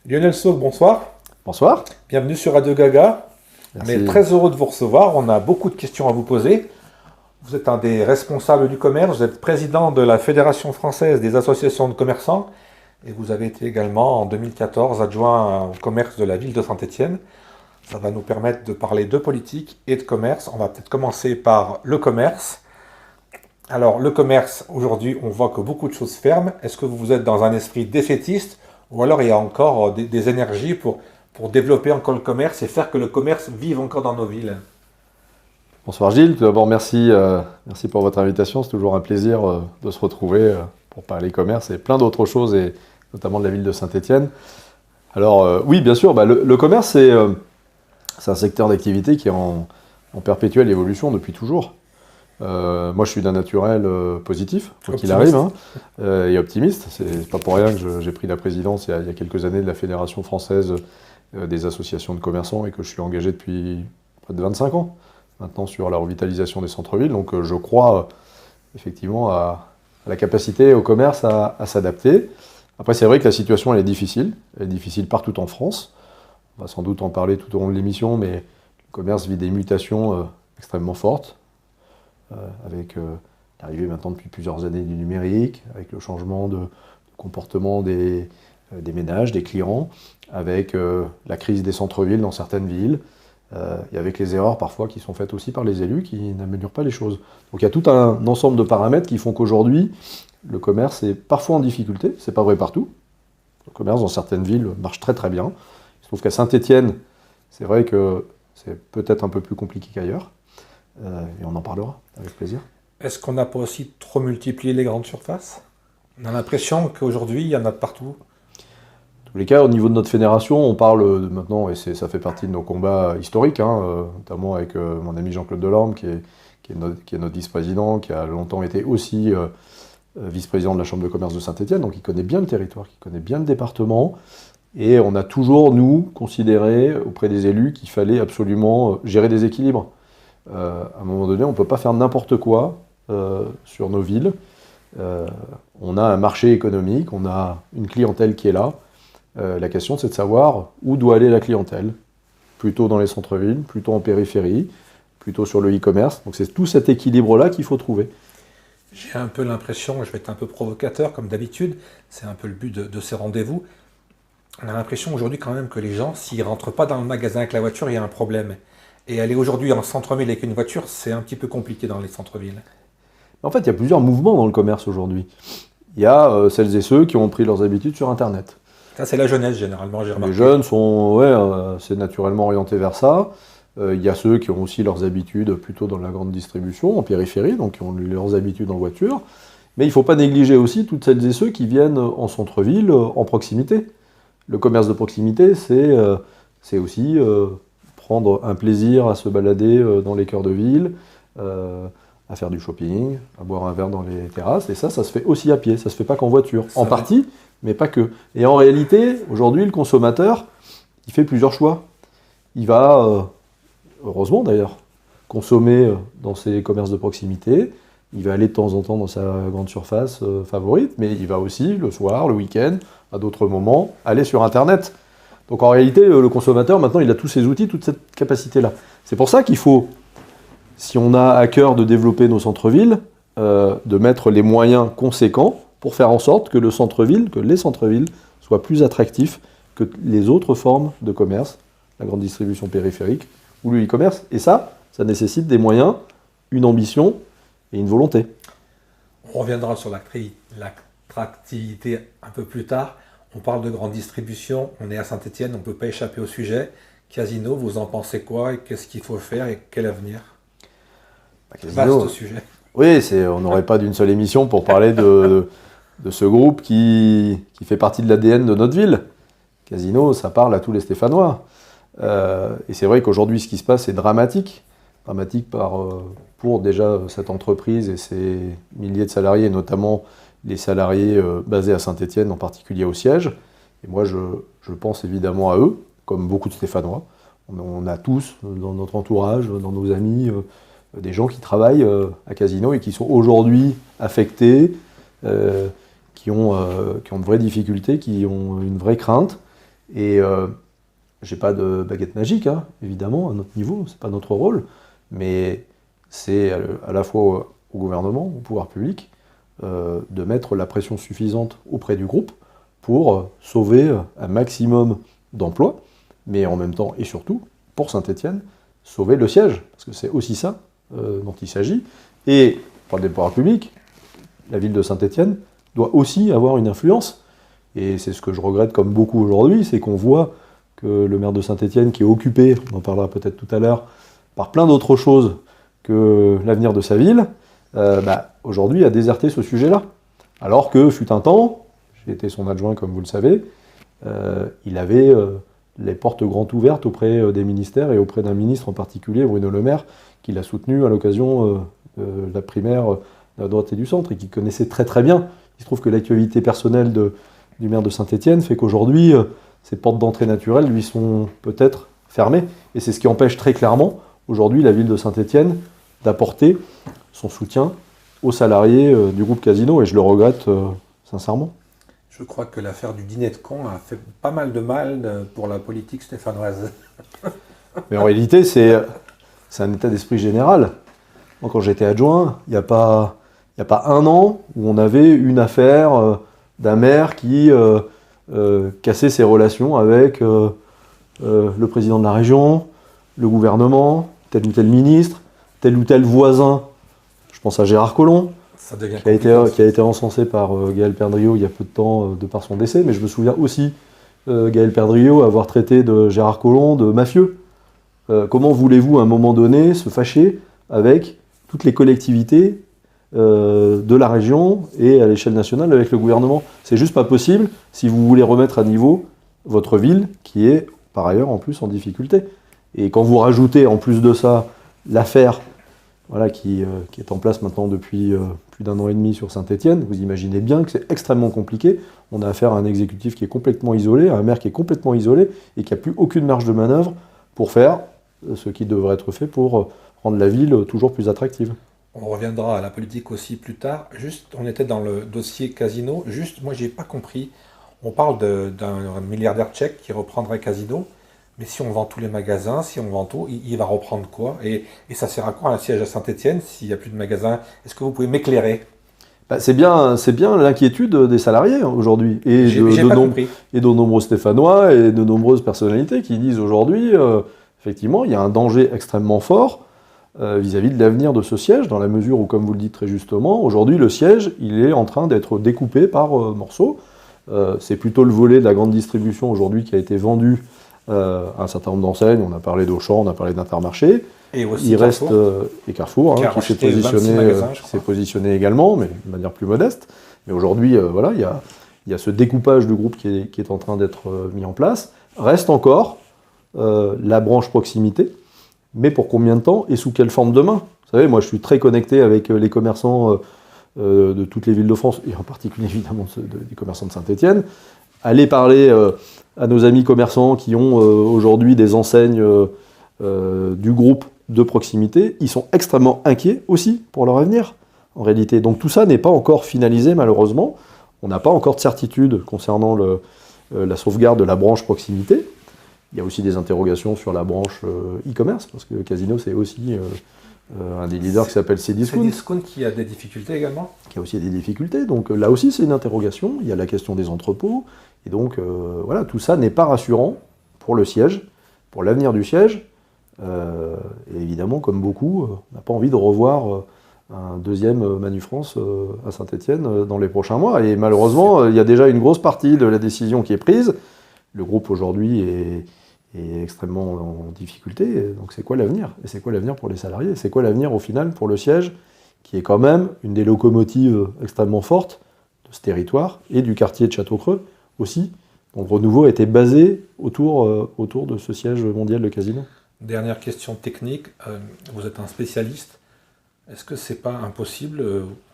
Lionel Sauque, bonsoir. Bonsoir. Bienvenue sur Radio Gaga. On Merci. est très heureux de vous recevoir. On a beaucoup de questions à vous poser. Vous êtes un des responsables du commerce. Vous êtes président de la Fédération française des associations de commerçants. Et vous avez été également, en 2014, adjoint au commerce de la ville de Saint-Étienne. Ça va nous permettre de parler de politique et de commerce. On va peut-être commencer par le commerce. Alors, le commerce, aujourd'hui, on voit que beaucoup de choses ferment. Est-ce que vous êtes dans un esprit défaitiste ou alors il y a encore des énergies pour développer encore le commerce et faire que le commerce vive encore dans nos villes? Bonsoir Gilles. Tout d'abord, merci pour votre invitation. C'est toujours un plaisir de se retrouver pour parler commerce et plein d'autres choses, et notamment de la ville de Saint-Étienne. Alors oui, bien sûr, le commerce, c'est un secteur d'activité qui est en perpétuelle évolution depuis toujours. Moi, je suis d'un naturel positif, quoi qu'il arrive, et optimiste. C'est pas pour rien que j'ai pris la présidence il y a quelques années de la Fédération française des associations de commerçants et que je suis engagé depuis près de 25 ans maintenant sur la revitalisation des centres-villes. Donc je crois effectivement à la capacité au commerce à s'adapter. Après, c'est vrai que la situation elle est difficile. Elle est difficile partout en France. On va sans doute en parler tout au long de l'émission, mais le commerce vit des mutations extrêmement fortes. Avec l'arrivée maintenant depuis plusieurs années du numérique, avec le changement de comportement des ménages, des clients, avec la crise des centres-villes dans certaines villes, et avec les erreurs parfois qui sont faites aussi par les élus qui n'améliorent pas les choses. Donc il y a tout un ensemble de paramètres qui font qu'aujourd'hui, le commerce est parfois en difficulté. C'est pas vrai partout. Le commerce dans certaines villes marche très très bien. Il se trouve qu'à Saint-Étienne, c'est vrai que c'est peut-être un peu plus compliqué qu'ailleurs. Et on en parlera, avec plaisir. Est-ce qu'on n'a pas aussi trop multiplié les grandes surfaces? On a l'impression qu'aujourd'hui, il y en a de partout. En tous les cas, au niveau de notre fédération, on parle maintenant, et ça fait partie de nos combats historiques, notamment avec mon ami Jean-Claude Delorme, qui est notre vice-président, qui a longtemps été aussi vice-président de la Chambre de commerce de Saint-Étienne, donc il connaît bien le territoire, il connaît bien le département, et on a toujours, nous, considéré auprès des élus qu'il fallait absolument gérer des équilibres. À un moment donné, on ne peut pas faire n'importe quoi sur nos villes. On a un marché économique, on a une clientèle qui est là. La question, c'est de savoir où doit aller la clientèle. Plutôt dans les centres-villes, plutôt en périphérie, plutôt sur le e-commerce. Donc c'est tout cet équilibre-là qu'il faut trouver. J'ai un peu l'impression, je vais être un peu provocateur comme d'habitude, c'est un peu le but de ces rendez-vous. On a l'impression aujourd'hui quand même que les gens, s'ils ne rentrent pas dans le magasin avec la voiture, il y a un problème. Et aller aujourd'hui en centre-ville avec une voiture, c'est un petit peu compliqué dans les centres-villes. En fait, il y a plusieurs mouvements dans le commerce aujourd'hui. Il y a celles et ceux qui ont pris leurs habitudes sur Internet. Ça, c'est la jeunesse, généralement, j'ai remarqué. Les jeunes sont c'est naturellement orientés vers ça. Il y a ceux qui ont aussi leurs habitudes plutôt dans la grande distribution, en périphérie, donc qui ont leurs habitudes en voiture. Mais il ne faut pas négliger aussi toutes celles et ceux qui viennent en centre-ville, en proximité. Le commerce de proximité, c'est aussi prendre un plaisir à se balader dans les cœurs de ville, à faire du shopping, à boire un verre dans les terrasses. Et ça se fait aussi à pied, ça se fait pas qu'en voiture. En partie, mais pas que. Et en réalité, aujourd'hui, le consommateur, il fait plusieurs choix. Il va, heureusement d'ailleurs, consommer dans ses commerces de proximité. Il va aller de temps en temps dans sa grande surface favorite, mais il va aussi, le soir, le week-end, à d'autres moments, aller sur Internet. Donc en réalité, le consommateur, maintenant, il a tous ces outils, toute cette capacité-là. C'est pour ça qu'il faut, si on a à cœur de développer nos centres-villes, de mettre les moyens conséquents pour faire en sorte que les centres-villes soient plus attractifs que les autres formes de commerce, la grande distribution périphérique ou le e-commerce. Et ça nécessite des moyens, une ambition et une volonté. On reviendra sur l'attractivité un peu plus tard. On parle de grande distribution, on est à Saint-Étienne, on ne peut pas échapper au sujet. Casino, vous en pensez quoi et qu'est-ce qu'il faut faire et quel avenir? Casino, vaste sujet. Oui, on n'aurait pas d'une seule émission pour parler de ce groupe qui fait partie de l'ADN de notre ville. Casino, ça parle à tous les Stéphanois. Et c'est vrai qu'aujourd'hui, ce qui se passe est dramatique. Dramatique pour déjà cette entreprise et ses milliers de salariés, notamment les salariés basés à Saint-Étienne, en particulier au siège. Et moi, je pense évidemment à eux, comme beaucoup de Stéphanois. On a tous, dans notre entourage, dans nos amis, des gens qui travaillent à Casino et qui sont aujourd'hui affectés, qui ont de vraies difficultés, qui ont une vraie crainte. Et j'ai pas de baguette magique, hein, évidemment, à notre niveau, c'est pas notre rôle, mais c'est à la fois au gouvernement, au pouvoir public, de mettre la pression suffisante auprès du groupe pour sauver un maximum d'emplois, mais en même temps et surtout, pour Saint-Étienne, sauver le siège, parce que c'est aussi ça dont il s'agit. Et pour le pouvoir public, la ville de Saint-Étienne doit aussi avoir une influence. Et c'est ce que je regrette comme beaucoup aujourd'hui, c'est qu'on voit que le maire de Saint-Étienne, qui est occupé, on en parlera peut-être tout à l'heure, par plein d'autres choses que l'avenir de sa ville, aujourd'hui a déserté ce sujet-là. Alors que fut un temps, j'ai été son adjoint comme vous le savez, il avait les portes grandes ouvertes auprès des ministères et auprès d'un ministre en particulier, Bruno Le Maire, qui l'a soutenu à l'occasion de la primaire de la droite et du centre et qui connaissait très très bien. Il se trouve que l'actualité personnelle du maire de Saint-Étienne fait qu'aujourd'hui, ces portes d'entrée naturelles lui sont peut-être fermées. Et c'est ce qui empêche très clairement, aujourd'hui, la ville de Saint-Étienne d'apporter son soutien aux salariés du groupe Casino. Et je le regrette sincèrement. Je crois que l'affaire du dîner de cons a fait pas mal de mal pour la politique stéphanoise. Mais en réalité, c'est un état d'esprit général. Moi, quand j'étais adjoint, il n'y a pas un an où on avait une affaire d'un maire qui cassait ses relations avec le président de la région, le gouvernement, tel ou tel ministre, tel ou tel voisin. Je pense à Gérard Collomb, qui a été encensé par Gaël Perdriau il y a peu de temps de par son décès, mais je me souviens aussi Gaël Perdriau avoir traité de Gérard Collomb de mafieux. Comment voulez-vous à un moment donné se fâcher avec toutes les collectivités de la région et à l'échelle nationale avec le gouvernement? C'est juste pas possible si vous voulez remettre à niveau votre ville qui est par ailleurs en plus en difficulté. Et quand vous rajoutez en plus de ça l'affaire qui est en place maintenant depuis plus d'un an et demi sur Saint-Étienne, vous imaginez bien que c'est extrêmement compliqué. On a affaire à un exécutif qui est complètement isolé, à un maire qui est complètement isolé et qui n'a plus aucune marge de manœuvre pour faire ce qui devrait être fait pour rendre la ville toujours plus attractive. On reviendra à la politique aussi plus tard. Juste, on était dans le dossier Casino. Juste, moi, j'ai pas compris. On parle d'un milliardaire tchèque qui reprendrait Casino. Mais si on vend tous les magasins, si on vend tout, il va reprendre quoi? Et ça sert à quoi un siège à Saint-Étienne s'il n'y a plus de magasins? Est-ce que vous pouvez m'éclairer? C'est bien l'inquiétude des salariés aujourd'hui et de nombreux Stéphanois et de nombreuses personnalités qui disent aujourd'hui, effectivement, il y a un danger extrêmement fort vis-à-vis de l'avenir de ce siège, dans la mesure où, comme vous le dites très justement, aujourd'hui le siège, il est en train d'être découpé par morceaux. C'est plutôt le volet de la grande distribution aujourd'hui qui a été vendu à un certain nombre d'enseignes. On a parlé d'Auchan, on a parlé d'Intermarché. Et aussi il Carrefour. reste Carrefour, qui s'est positionné également, mais de manière plus modeste. Mais aujourd'hui, il y a ce découpage du groupe qui est en train d'être mis en place. Reste encore la branche proximité, mais pour combien de temps et sous quelle forme demain? Vous savez, moi je suis très connecté avec les commerçants de toutes les villes de France, et en particulier évidemment des commerçants de Saint-Étienne. Allez parler à nos amis commerçants qui ont aujourd'hui des enseignes du groupe de proximité, ils sont extrêmement inquiets aussi pour leur avenir, en réalité. Donc tout ça n'est pas encore finalisé, malheureusement. On n'a pas encore de certitude concernant la sauvegarde de la branche proximité. Il y a aussi des interrogations sur la branche e-commerce, parce que Casino, c'est aussi un des leaders qui s'appelle Cdiscount. Cdiscount qui a des difficultés également. Qui a aussi des difficultés. Donc là aussi, c'est une interrogation. Il y a la question des entrepôts. Et donc, tout ça n'est pas rassurant pour le siège, pour l'avenir du siège. Et évidemment, comme beaucoup, on n'a pas envie de revoir un deuxième Manu France à Saint-Étienne dans les prochains mois. Et malheureusement, il y a déjà une grosse partie de la décision qui est prise. Le groupe aujourd'hui est extrêmement en difficulté. Donc c'est quoi l'avenir? Et c'est quoi l'avenir pour les salariés? Et c'est quoi l'avenir au final pour le siège, qui est quand même une des locomotives extrêmement fortes de ce territoire et du quartier de Château-Creux aussi. Donc Renouveau a été basé autour de ce siège mondial de Casino. Dernière question technique, vous êtes un spécialiste. Est-ce que c'est pas impossible,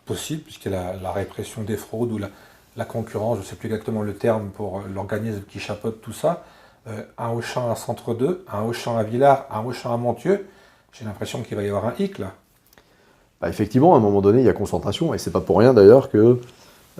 possible, puisqu'il y a la répression des fraudes ou la concurrence, je ne sais plus exactement le terme pour l'organisme qui chapeaute tout ça, un Auchan à Centre 2, un Auchan à Villars, un Auchan à Montieu, j'ai l'impression qu'il va y avoir un hic là. Effectivement, à un moment donné, il y a concentration, et c'est pas pour rien d'ailleurs que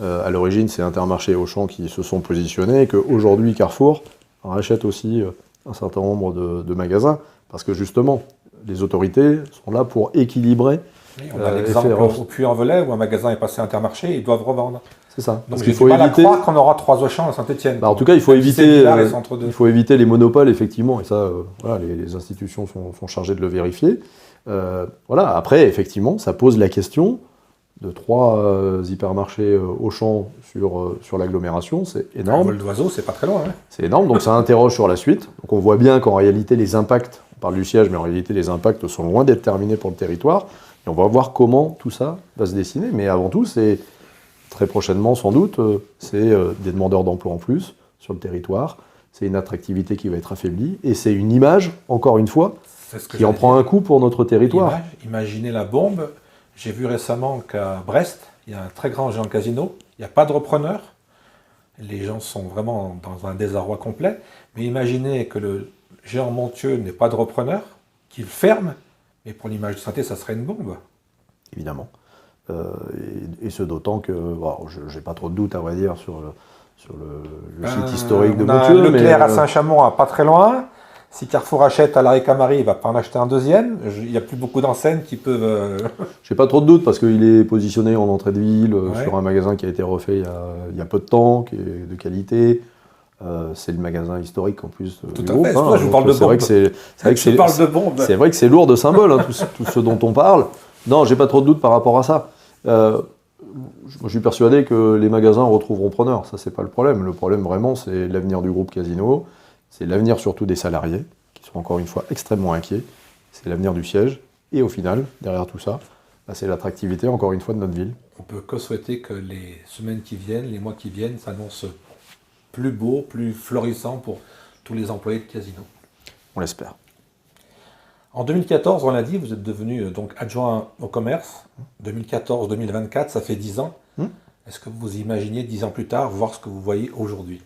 à l'origine c'est Intermarché et Auchan qui se sont positionnés, et qu'aujourd'hui Carrefour rachète aussi un certain nombre de magasins, parce que justement, les autorités sont là pour équilibrer. Oui, on a l'exemple au Puy-en-Velay où un magasin est passé Intermarché et ils doivent revendre. C'est ça. Donc j'ai du mal à croire qu'on aura 3 Auchan à Saint-Étienne. En tout cas, il faut éviter les monopoles, effectivement, et ça, voilà, les institutions sont chargées de le vérifier. Voilà. Après, effectivement, ça pose la question de 3 hypermarchés Auchan sur l'agglomération, c'est énorme. Un vol d'oiseau, c'est pas très loin. Hein. C'est énorme, donc ça interroge sur la suite. Donc on voit bien qu'en réalité, les impacts, on parle du siège, mais en réalité, les impacts sont loin d'être terminés pour le territoire. Et on va voir comment tout ça va se dessiner. Mais avant tout, c'est très prochainement, sans doute, c'est des demandeurs d'emploi en plus sur le territoire. C'est une attractivité qui va être affaiblie. Et c'est une image, encore une fois, qui en prend un coup pour notre territoire. Imaginez la bombe. J'ai vu récemment qu'à Brest, il y a un très grand géant casino. Il n'y a pas de repreneur. Les gens sont vraiment dans un désarroi complet. Mais imaginez que le géant Montieu n'ait pas de repreneur, qu'il ferme. Et pour l'image de Saint-Étienne, ça serait une bombe. Évidemment. Et ce d'autant que, bon, je n'ai pas trop de doute, à vrai dire, sur le site historique de Montieu. Leclerc à Saint-Chamond, pas très loin. Si Carrefour achète à l'Arrêt Camari, il ne va pas en acheter un deuxième. Il n'y a plus beaucoup d'enseignes qui peuvent... Je n'ai pas trop de doute, parce qu'il est positionné en entrée de ville, sur un magasin qui a été refait il y a peu de temps, qui est de qualité. C'est le magasin historique en plus du groupe. Je vous parle de bombe. C'est vrai que c'est lourd de symboles, hein, tout ce dont on parle. Non, j'ai pas trop de doute par rapport à ça. Je suis persuadé que les magasins retrouveront preneur. Ça, c'est pas le problème. Le problème vraiment, c'est l'avenir du groupe Casino. C'est l'avenir surtout des salariés, qui sont encore une fois extrêmement inquiets. C'est l'avenir du siège. Et au final, derrière tout ça, c'est l'attractivité, encore une fois, de notre ville. On peut que souhaiter que les semaines qui viennent, les mois qui viennent, s'annoncent plus beau, plus florissant pour tous les employés de Casino. On l'espère. En 2014, on l'a dit, vous êtes devenu donc adjoint au commerce. 2014-2024, ça fait 10 ans. Est-ce que vous imaginez 10 ans plus tard voir ce que vous voyez aujourd'hui?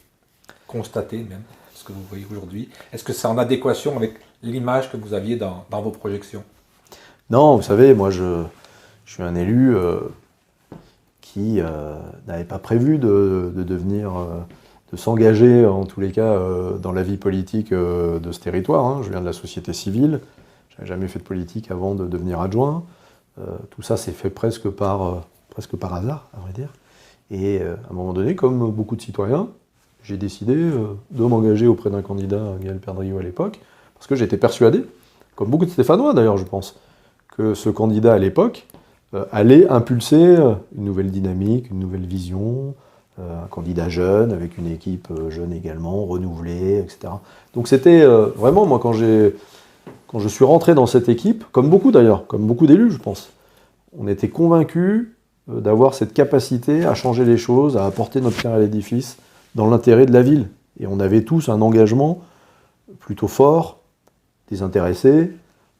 Constater même ce que vous voyez aujourd'hui. Est-ce que c'est en adéquation avec l'image que vous aviez dans vos projections? Non, vous savez, moi je suis un élu qui n'avait pas prévu de devenir... de s'engager, en tous les cas, dans la vie politique de ce territoire. Hein. Je viens de la société civile, je n'avais jamais fait de politique avant de devenir adjoint. Tout ça s'est fait presque par hasard, à vrai dire. Et à un moment donné, comme beaucoup de citoyens, j'ai décidé de m'engager auprès d'un candidat, Gaël Perdriau à l'époque, parce que j'étais persuadé, comme beaucoup de Stéphanois d'ailleurs, je pense, que ce candidat à l'époque allait impulser une nouvelle dynamique, une nouvelle vision, un candidat jeune, avec une équipe jeune également, renouvelée, etc. Donc c'était vraiment, moi, quand je suis rentré dans cette équipe, comme beaucoup d'ailleurs, comme beaucoup d'élus, je pense, on était convaincus d'avoir cette capacité à changer les choses, à apporter notre pierre à l'édifice dans l'intérêt de la ville. Et on avait tous un engagement plutôt fort, désintéressé,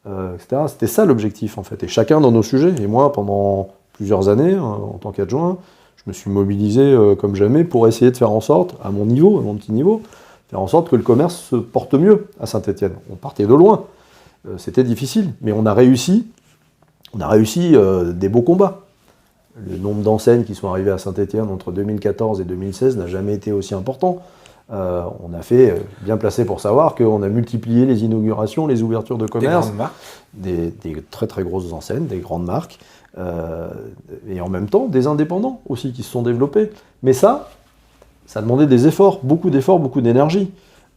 etc. C'était ça l'objectif, en fait. Et chacun dans nos sujets. Et moi, pendant plusieurs années, en tant qu'adjoint, je me suis mobilisé comme jamais pour essayer de faire en sorte, à mon niveau, à mon petit niveau, faire en sorte que le commerce se porte mieux à Saint-Étienne. On partait de loin. C'était difficile, mais on a réussi des beaux combats. Le nombre d'enseignes qui sont arrivées à Saint-Étienne entre 2014 et 2016 n'a jamais été aussi important. On a fait bien placé pour savoir qu'on a multiplié les inaugurations, les ouvertures de commerce, des très très grosses enseignes, des grandes marques, et en même temps des indépendants aussi qui se sont développés. Mais ça demandait des efforts, beaucoup d'énergie.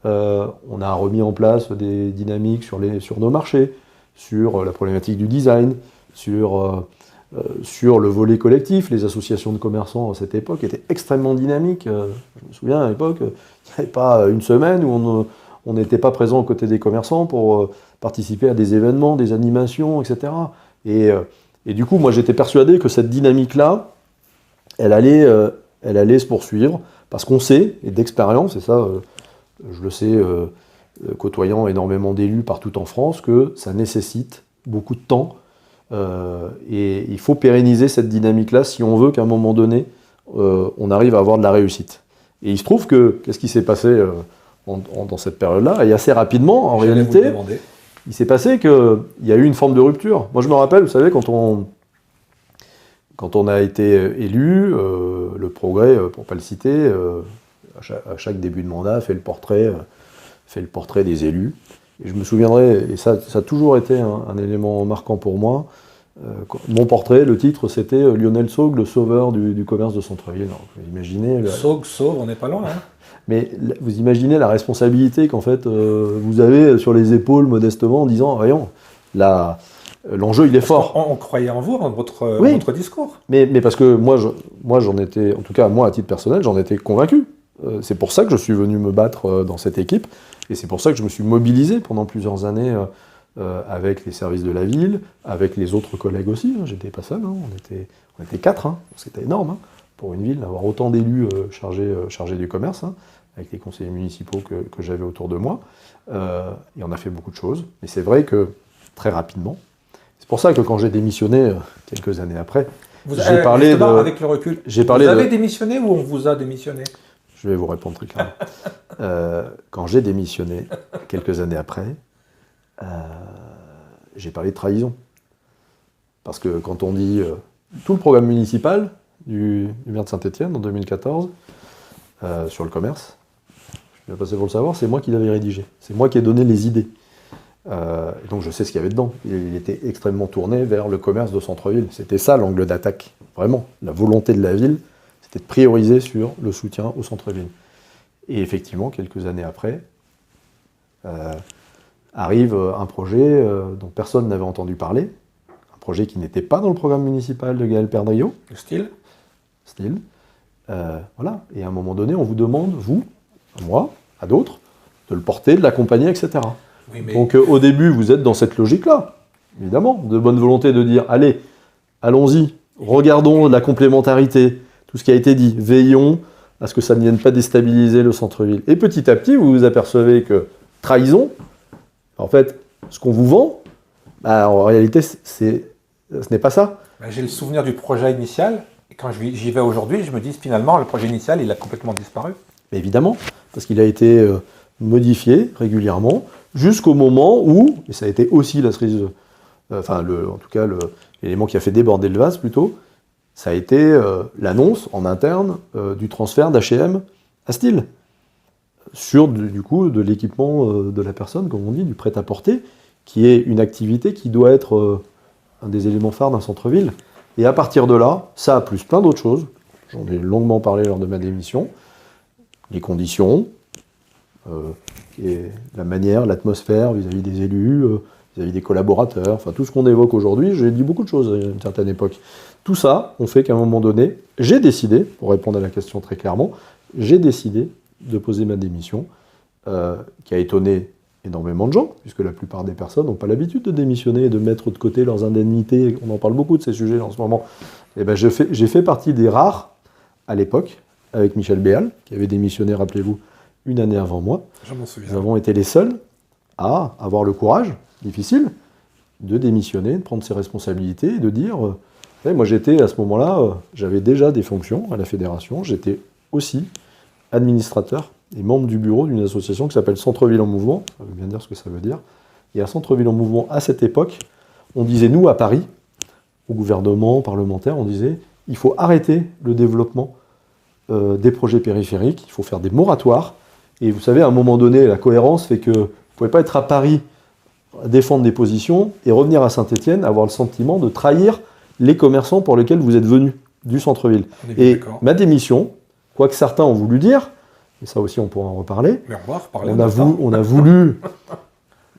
On a remis en place des dynamiques sur nos marchés, sur la problématique du design, sur le volet collectif. Les associations de commerçants à cette époque étaient extrêmement dynamiques. Je me souviens à l'époque, il n'y avait pas une semaine où on n'était pas présent aux côtés des commerçants pour participer à des événements, des animations, etc. Et du coup, moi j'étais persuadé que cette dynamique-là, elle allait se poursuivre, parce qu'on sait, et d'expérience, et ça je le sais, côtoyant énormément d'élus partout en France, que ça nécessite beaucoup de temps. Et il faut pérenniser cette dynamique-là si on veut qu'à un moment donné, on arrive à avoir de la réussite. Et il se trouve que, qu'est-ce qui s'est passé dans cette période-là? Et assez rapidement, en réalité, il s'est passé qu'il y a eu une forme de rupture. Moi, je me rappelle, vous savez, quand on a été élu, le Progrès, pour ne pas le citer, à chaque début de mandat, fait le portrait fait le portrait des élus. Et je me souviendrai, et ça a toujours été un élément marquant pour moi, mon portrait, le titre, c'était Lionel Saugue, le sauveur du commerce de centre-ville. Alors, vous imaginez... Sauve, on n'est pas loin. Hein. Mais vous imaginez la responsabilité qu'en fait vous avez sur les épaules modestement en disant, voyons, l'enjeu il est fort. On croyait en vous, en votre discours. Mais parce que moi j'en étais, en tout cas moi à titre personnel, j'en étais convaincu. C'est pour ça que je suis venu me battre dans cette équipe, et c'est pour ça que je me suis mobilisé pendant plusieurs années avec les services de la ville, avec les autres collègues aussi. J'étais pas seul, hein. On était 4, hein. C'était énorme hein, pour une ville d'avoir autant d'élus chargés du commerce, hein, avec les conseillers municipaux que j'avais autour de moi. Et on a fait beaucoup de choses. Mais c'est vrai que très rapidement, c'est pour ça que quand j'ai démissionné quelques années après, j'ai parlé de... Avec le recul, vous avez démissionné ou on vous a démissionné? Je vais vous répondre très clairement. Quand j'ai démissionné, quelques années après, j'ai parlé de trahison. Parce que quand on dit tout le programme municipal du maire de Saint-Étienne en 2014, sur le commerce, je suis bien passé pour le savoir, c'est moi qui l'avais rédigé. C'est moi qui ai donné les idées. Et donc je sais ce qu'il y avait dedans. Il était extrêmement tourné vers le commerce de centre-ville. C'était ça l'angle d'attaque. Vraiment, la volonté de la ville, c'était de prioriser sur le soutien au centre-ville. Et effectivement, quelques années après, arrive un projet dont personne n'avait entendu parler, un projet qui n'était pas dans le programme municipal de Gaël Perdriau. Le style. Voilà. Et à un moment donné, on vous demande, vous, à moi, à d'autres, de le porter, de l'accompagner, etc. Oui, mais... Donc au début, vous êtes dans cette logique-là, évidemment, de bonne volonté de dire, allez, allons-y, regardons la complémentarité, tout ce qui a été dit, veillons à ce que ça ne vienne pas déstabiliser le centre-ville. Et petit à petit, vous vous apercevez que trahison, en fait, ce qu'on vous vend, en réalité, ce n'est pas ça. J'ai le souvenir du projet initial, et quand j'y vais aujourd'hui, je me dis finalement, le projet initial, il a complètement disparu. Mais évidemment, parce qu'il a été modifié régulièrement, jusqu'au moment où, et ça a été aussi la cerise, en tout cas l'élément qui a fait déborder le vase plutôt, ça a été l'annonce en interne du transfert d'H&M à Style, sur du coup de l'équipement de la personne, comme on dit, du prêt-à-porter, qui est une activité qui doit être un des éléments phares d'un centre-ville. Et à partir de là, ça plus plein d'autres choses, j'en ai longuement parlé lors de ma démission, les conditions, et la manière, l'atmosphère vis-à-vis des élus, vis-à-vis des collaborateurs, enfin tout ce qu'on évoque aujourd'hui, j'ai dit beaucoup de choses à une certaine époque. Tout ça, on fait qu'à un moment donné, j'ai décidé, pour répondre à la question très clairement, j'ai décidé de poser ma démission, qui a étonné énormément de gens, puisque la plupart des personnes n'ont pas l'habitude de démissionner et de mettre de côté leurs indemnités. On en parle beaucoup de ces sujets en ce moment. Et ben j'ai fait partie des rares, à l'époque, avec Michel Béal, qui avait démissionné, rappelez-vous, une année avant moi. Je m'en souviens. Nous avons été les seuls à avoir le courage, difficile, de démissionner, de prendre ses responsabilités et de dire... moi j'étais, à ce moment-là, j'avais déjà des fonctions à la fédération, j'étais aussi administrateur et membre du bureau d'une association qui s'appelle Centre-Ville en Mouvement, ça veut bien dire ce que ça veut dire. Et à Centre-Ville en Mouvement, à cette époque, on disait, nous, à Paris, au gouvernement, aux parlementaires, on disait, il faut arrêter le développement des projets périphériques, il faut faire des moratoires. Et vous savez, à un moment donné, la cohérence fait que vous ne pouvez pas être à Paris, défendre des positions, et revenir à Saint-Étienne, avoir le sentiment de trahir les commerçants pour lesquels vous êtes venus du centre-ville. Et ma démission, quoi que certains ont voulu dire, et ça aussi on pourra en reparler, on a voulu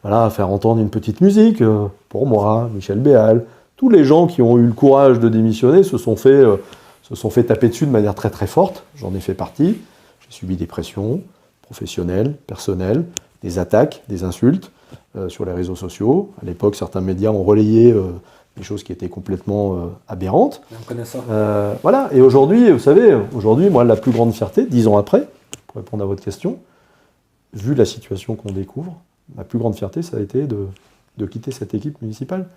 faire entendre une petite musique, pour moi, Michel Béal, tous les gens qui ont eu le courage de démissionner se sont fait taper dessus de manière très très forte, j'en ai fait partie, j'ai subi des pressions professionnelles, personnelles, des attaques, des insultes sur les réseaux sociaux. À l'époque, certains médias ont relayé des choses qui étaient complètement aberrantes. On connaît ça. Voilà, et aujourd'hui, vous savez, moi, la plus grande fierté, 10 ans après, pour répondre à votre question, vu la situation qu'on découvre, ma plus grande fierté, ça a été de quitter cette équipe municipale.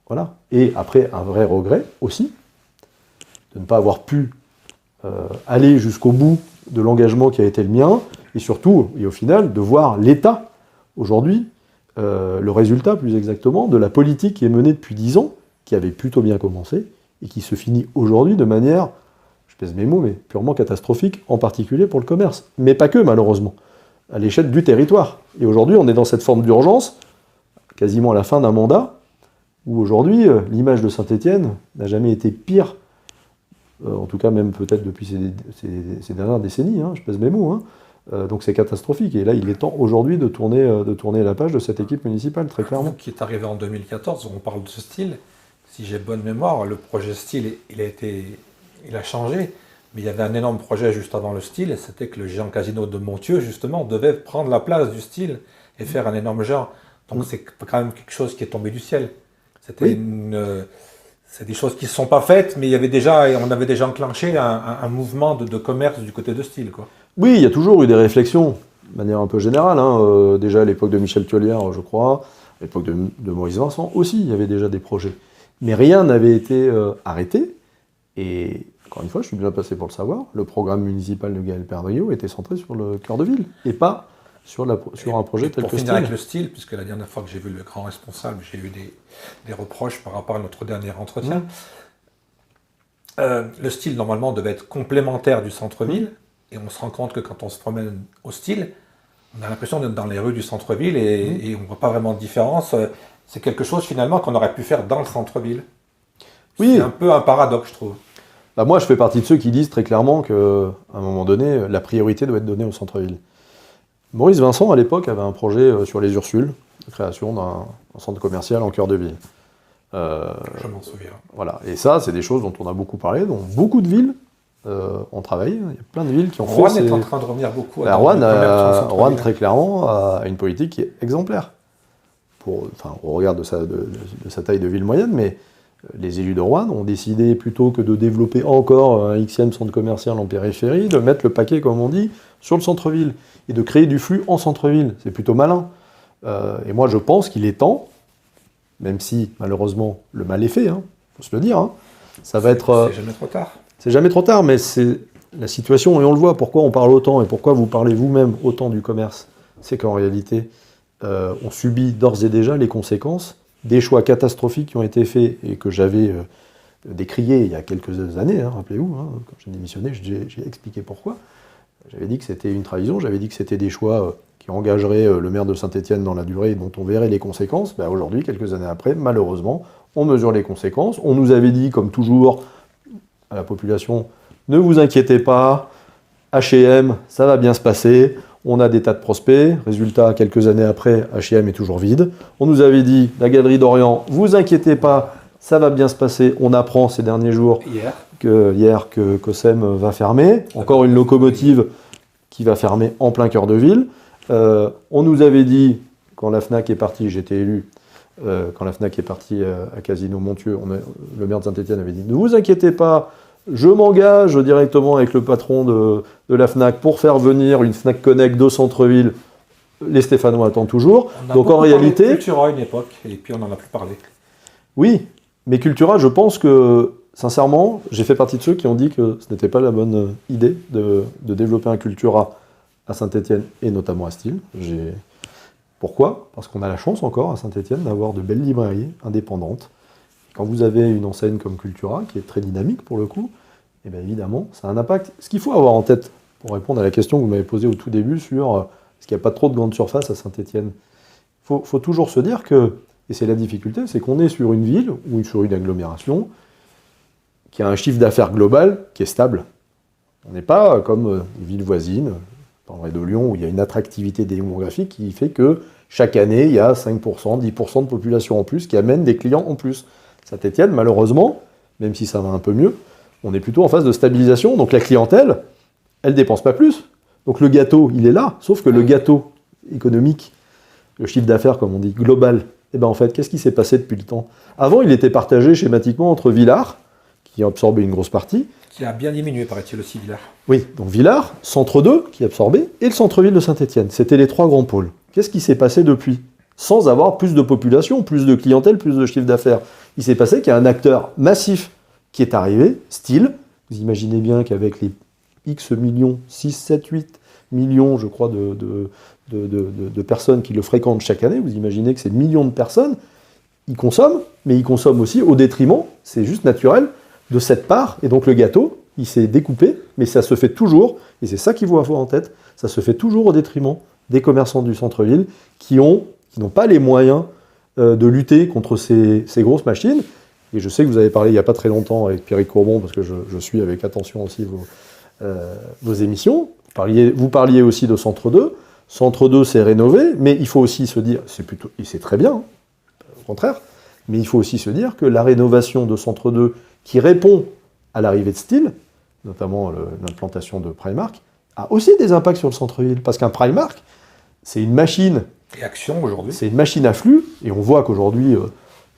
Voilà. Et après, un vrai regret aussi, de ne pas avoir pu aller jusqu'au bout de l'engagement qui a été le mien, et surtout, et au final, de voir l'État, aujourd'hui, le résultat, plus exactement, de la politique qui est menée depuis 10 ans, qui avait plutôt bien commencé, et qui se finit aujourd'hui de manière, je pèse mes mots, mais purement catastrophique, en particulier pour le commerce. Mais pas que, malheureusement. à l'échelle du territoire. Et aujourd'hui, on est dans cette forme d'urgence, quasiment à la fin d'un mandat, où aujourd'hui, l'image de Saint-Étienne n'a jamais été pire, en tout cas même peut-être depuis ces dernières décennies, je pèse mes mots, donc c'est catastrophique. Et là, il est temps aujourd'hui de tourner la page de cette équipe municipale, très clairement. Qui est arrivé en 2014, on parle de ce style. Si j'ai bonne mémoire, le projet style, il a changé. Mais il y avait un énorme projet juste avant le style, et c'était que le géant casino de Montieu, justement, devait prendre la place du style et faire un énorme géant. Donc c'est quand même quelque chose qui est tombé du ciel. C'était c'est des choses qui ne se sont pas faites, mais on avait déjà enclenché un mouvement de commerce du côté de style, quoi. Oui, il y a toujours eu des réflexions, de manière un peu générale. Déjà à l'époque de Michel Thiollière, je crois, à l'époque de Maurice Vincent aussi, il y avait déjà des projets. Mais rien n'avait été arrêté. Et encore une fois, je suis bien placé pour le savoir, le programme municipal de Gaël Perdriau était centré sur le cœur de ville, et pas sur un projet tel que Pour Style. finir avec le style, puisque la dernière fois que j'ai vu le grand responsable, j'ai eu des reproches par rapport à notre dernier entretien. Le style, normalement, devait être complémentaire du centre-ville, et on se rend compte que quand on se promène au style, on a l'impression d'être dans les rues du centre-ville, et on ne voit pas vraiment de différence. C'est quelque chose, finalement, qu'on aurait pu faire dans le centre-ville. Oui. C'est un peu un paradoxe, je trouve. Bah moi, je fais partie de ceux qui disent très clairement qu'à un moment donné, la priorité doit être donnée au centre-ville. Maurice Vincent, à l'époque, avait un projet sur les Ursules, de création d'un centre commercial en cœur de ville. Je m'en souviens. Voilà. Et ça, c'est des choses dont on a beaucoup parlé, dont beaucoup de villes ont travaillé. Il y a plein de villes qui ont Rouen fait... est en train de revenir beaucoup. Rouen, très clairement, a une politique qui est exemplaire. Au regard de sa taille de ville moyenne, mais les élus de Rouen ont décidé, plutôt que de développer encore un Xème centre commercial en périphérie, de mettre le paquet, comme on dit, sur le centre-ville, et de créer du flux en centre-ville. C'est plutôt malin. Et moi, je pense qu'il est temps, même si, malheureusement, le mal est fait, faut se le dire, ça va être... C'est jamais trop tard. C'est jamais trop tard, mais c'est la situation, et on le voit, pourquoi on parle autant, et pourquoi vous parlez vous-même autant du commerce, c'est qu'en réalité, on subit d'ores et déjà les conséquences des choix catastrophiques qui ont été faits et que j'avais décriés il y a quelques années, rappelez-vous, quand j'ai démissionné, j'ai expliqué pourquoi. J'avais dit que c'était une trahison, j'avais dit que c'était des choix qui engageraient le maire de Saint-Étienne dans la durée et dont on verrait les conséquences. Aujourd'hui, quelques années après, malheureusement, on mesure les conséquences. On nous avait dit, comme toujours, à la population, ne vous inquiétez pas, H&M, ça va bien se passer. On a des tas de prospects. Résultat, quelques années après, H&M est toujours vide. On nous avait dit, la Galerie d'Orient, vous inquiétez pas, ça va bien se passer. On apprend ces derniers jours que Cosem va fermer. Encore une locomotive qui va fermer en plein cœur de ville. On nous avait dit, quand la FNAC est partie, j'étais élu, quand la FNAC est partie à Casino Montieu, le maire de Saint-Étienne avait dit, ne vous inquiétez pas, je m'engage directement avec le patron de la FNAC pour faire venir une FNAC Connect de centre-ville. Les Stéphanois attendent toujours. Donc en réalité... On a Cultura à une époque, et puis on n'en a plus parlé. Oui, mais Cultura, je pense que, sincèrement, j'ai fait partie de ceux qui ont dit que ce n'était pas la bonne idée de développer un Cultura à Saint-Étienne, et notamment à Style. Pourquoi ? Parce qu'on a la chance encore à Saint-Étienne d'avoir de belles librairies indépendantes. Quand vous avez une enseigne comme Cultura, qui est très dynamique pour le coup, eh bien évidemment, ça a un impact. Ce qu'il faut avoir en tête, pour répondre à la question que vous m'avez posée au tout début sur est-ce qu'il n'y a pas trop de grandes surfaces à Saint-Étienne, il faut toujours se dire que, et c'est la difficulté, c'est qu'on est sur une ville ou sur une agglomération qui a un chiffre d'affaires global qui est stable. On n'est pas comme les villes voisines, dans le de Lyon, où il y a une attractivité démographique qui fait que chaque année, il y a 5%, 10% de population en plus qui amènent des clients en plus. Saint-Étienne, malheureusement, même si ça va un peu mieux, on est plutôt en phase de stabilisation. Donc la clientèle, elle ne dépense pas plus. Donc le gâteau, il est là. Sauf que le gâteau économique, le chiffre d'affaires, comme on dit, global, en fait, qu'est-ce qui s'est passé depuis le temps ? Avant, il était partagé schématiquement entre Villars, qui absorbait une grosse partie. Qui a bien diminué, paraît-il aussi, Villars. Oui, donc Villars, Centre 2, qui absorbait, et le centre-ville de Saint-Étienne. C'était les trois grands pôles. Qu'est-ce qui s'est passé depuis ? Sans avoir plus de population, plus de clientèle, plus de chiffre d'affaires. Il s'est passé qu'il y a un acteur massif qui est arrivé, Style. Vous imaginez bien qu'avec les X millions, 6, 7, 8 millions, je crois, de personnes qui le fréquentent chaque année, vous imaginez que ces millions de personnes, ils consomment, mais ils consomment aussi au détriment, c'est juste naturel, de cette part. Et donc le gâteau, il s'est découpé, mais ça se fait toujours, et c'est ça qu'il faut avoir en tête, ça se fait toujours au détriment des commerçants du centre-ville qui n'ont pas les moyens de lutter contre ces grosses machines. Et je sais que vous avez parlé il n'y a pas très longtemps avec Pierrick Courbon, parce que je suis avec attention aussi vos émissions. Vous parliez aussi de Centre 2. Centre 2, c'est rénové, mais il faut aussi se dire, c'est très bien, hein, au contraire, mais il faut aussi se dire que la rénovation de Centre 2, qui répond à l'arrivée de Steel, notamment l'implantation de Primark, a aussi des impacts sur le centre-ville. Parce qu'un Primark, c'est une machine. Et Action aujourd'hui. C'est une machine à flux, et on voit qu'aujourd'hui,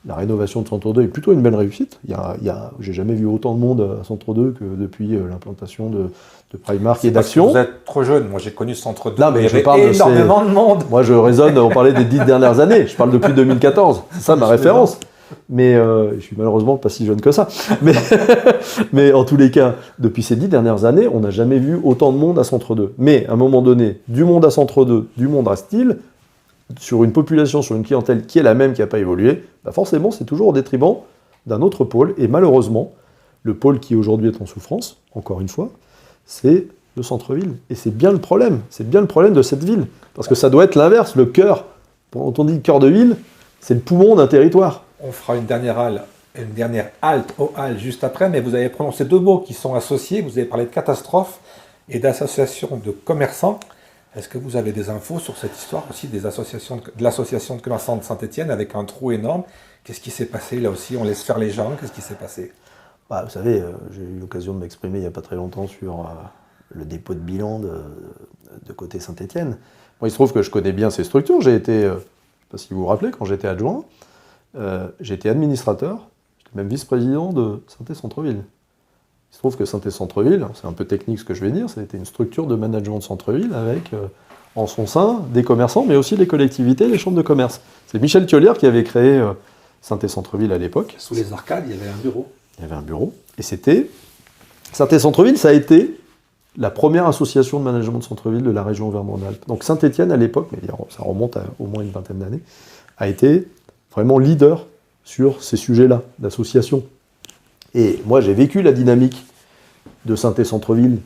la rénovation de Centre 2 est plutôt une belle réussite. J'ai jamais vu autant de monde à Centre 2 que depuis l'implantation de Primark et d'Action. Vous êtes trop jeune, moi j'ai connu Centre 2, non, mais il y je avait parle énormément de monde. Moi je raisonne, on parlait des 10 dernières années, je parle depuis 2014, c'est ça ma référence. Mais je suis malheureusement pas si jeune que ça. Mais en tous les cas, depuis ces 10 dernières années, on n'a jamais vu autant de monde à Centre 2. Mais à un moment donné, du monde à Centre 2, du monde à Steel, sur une population, sur une clientèle qui est la même, qui n'a pas évolué, bah forcément c'est toujours au détriment d'un autre pôle. Et malheureusement, le pôle qui aujourd'hui est en souffrance, encore une fois, c'est le centre-ville. Et c'est bien le problème. C'est bien le problème de cette ville. Parce que ça doit être l'inverse, le cœur. Quand on dit cœur de ville, c'est le poumon d'un territoire. On fera une dernière halte au hall juste après, mais vous avez prononcé deux mots qui sont associés. Vous avez parlé de catastrophe et d'association de commerçants. Est-ce que vous avez des infos sur cette histoire aussi de l'association de commerçants de Saint-Étienne avec un trou énorme? Qu'est-ce qui s'est passé là aussi? On laisse faire les gens. Qu'est-ce qui s'est passé? Bah, vous savez, j'ai eu l'occasion de m'exprimer il n'y a pas très longtemps sur le dépôt de bilan de côté Saint-Étienne. Moi, il se trouve que je connais bien ces structures. J'ai été, je ne sais pas si vous vous rappelez, quand j'étais adjoint, j'ai été administrateur, j'étais même vice-président de Saint-Étienne-Centreville. Il se trouve que Saint-Étienne-Centreville, c'est un peu technique ce que je vais dire, ça a été une structure de management de centre-ville avec en son sein des commerçants, mais aussi les collectivités, les chambres de commerce. C'est Michel Thiollière qui avait créé Saint-Étienne-Centreville à l'époque. Sous les arcades, il y avait un bureau. Il y avait un bureau, et c'était... Saint-Étienne-Centreville, ça a été la première association de management de centre-ville de la région Auvergne-Rhône-Alpes. Donc Saint-Étienne, à l'époque, mais ça remonte à au moins une vingtaine d'années, a été vraiment leader sur ces sujets-là, d'association. Et moi, j'ai vécu la dynamique de Saint-Étienne-Centreville,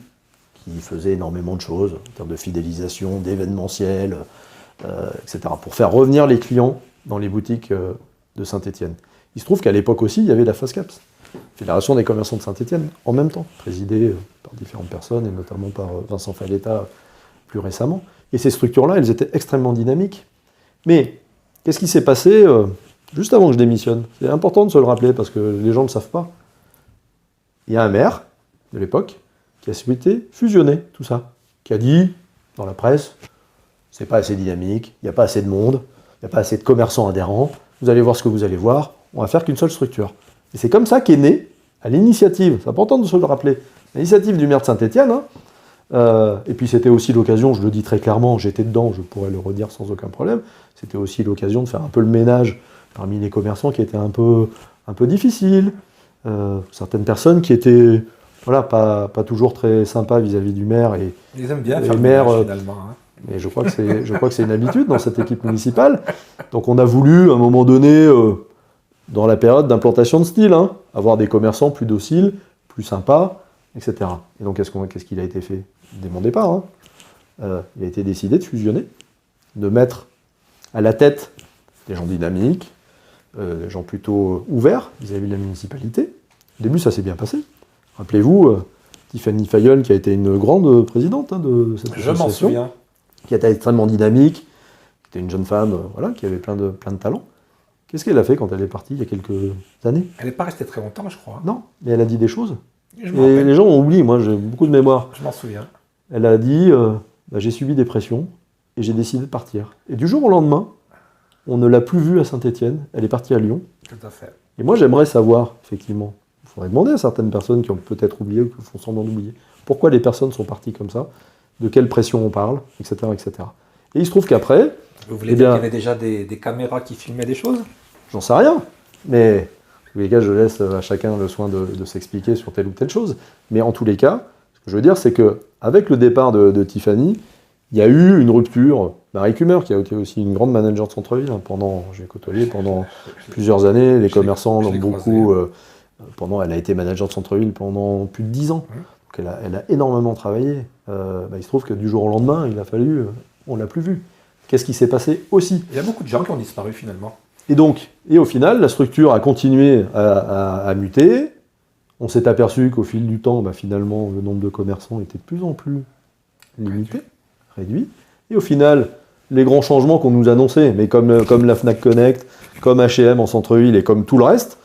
qui faisait énormément de choses, en termes de fidélisation, d'événementiel, etc., pour faire revenir les clients dans les boutiques de Saint-Étienne. Il se trouve qu'à l'époque aussi, il y avait la FASCAPS, Fédération des commerçants de Saint-Étienne, en même temps, présidée par différentes personnes, et notamment par Vincent Falletta plus récemment. Et ces structures-là, elles étaient extrêmement dynamiques. Mais qu'est-ce qui s'est passé juste avant que je démissionne? C'est important de se le rappeler, parce que les gens ne le savent pas. Il y a un maire de l'époque qui a souhaité fusionner tout ça, qui a dit dans la presse, c'est pas assez dynamique, il n'y a pas assez de monde, il n'y a pas assez de commerçants adhérents, vous allez voir ce que vous allez voir, on va faire qu'une seule structure. Et c'est comme ça qu'est né, à l'initiative, c'est important de se le rappeler, l'initiative du maire de Saint-Étienne, et puis c'était aussi l'occasion, je le dis très clairement, j'étais dedans, je pourrais le redire sans aucun problème, c'était aussi l'occasion de faire un peu le ménage parmi les commerçants qui étaient un peu difficiles, certaines personnes qui étaient pas toujours très sympas vis-à-vis du maire. Et ils aiment bien faire le maire, ménage, finalement. Mais je crois que c'est une habitude dans cette équipe municipale. Donc on a voulu, à un moment donné, dans la période d'implantation de Steel, avoir des commerçants plus dociles, plus sympas, etc. Et donc qu'est-ce qu'il a été fait dès mon départ? Il a été décidé de fusionner, de mettre à la tête des gens dynamiques, des gens plutôt ouverts vis-à-vis de la municipalité. Au début, ça s'est bien passé. Rappelez-vous, Tiffany Fayolle, qui a été une grande présidente de cette association. Je m'en souviens. Qui était extrêmement dynamique, qui était une jeune femme qui avait plein de talents. Qu'est-ce qu'elle a fait quand elle est partie il y a quelques années? Elle n'est pas restée très longtemps, je crois. Non, mais elle a dit des choses. Et les gens ont oublié, moi j'ai beaucoup de mémoire. Je m'en souviens. Elle a dit, j'ai subi des pressions et j'ai décidé de partir. Et du jour au lendemain, on ne l'a plus vue à Saint-Étienne, elle est partie à Lyon. Tout à fait. Et moi j'aimerais savoir, effectivement, il faudrait demander à certaines personnes qui ont peut-être oublié ou qui font semblant d'oublier, pourquoi les personnes sont parties comme ça, de quelle pression on parle, etc. etc. Et il se trouve qu'après... Vous voulez dire qu'il y avait déjà des caméras qui filmaient des choses? J'en sais rien, mais en tous les cas, je laisse à chacun le soin de s'expliquer sur telle ou telle chose. Mais en tous les cas, ce que je veux dire, c'est qu'avec le départ de Tiffany, il y a eu une rupture. Marie Cumer, qui a été aussi une grande manager de centre-ville, j'ai côtoyé pendant plusieurs années, les commerçants l'ont beaucoup... elle a été manager de centre-ville pendant plus de 10 ans. Donc elle a énormément travaillé. Il se trouve que du jour au lendemain, il a fallu on ne l'a plus vu. Qu'est-ce qui s'est passé aussi? Il y a beaucoup de gens qui ont disparu finalement. Et au final, la structure a continué à muter. On s'est aperçu qu'au fil du temps, finalement, le nombre de commerçants était de plus en plus limité, réduit. Et au final, les grands changements qu'on nous annonçait, mais comme la Fnac Connect, comme H&M en centre-ville et comme tout le reste,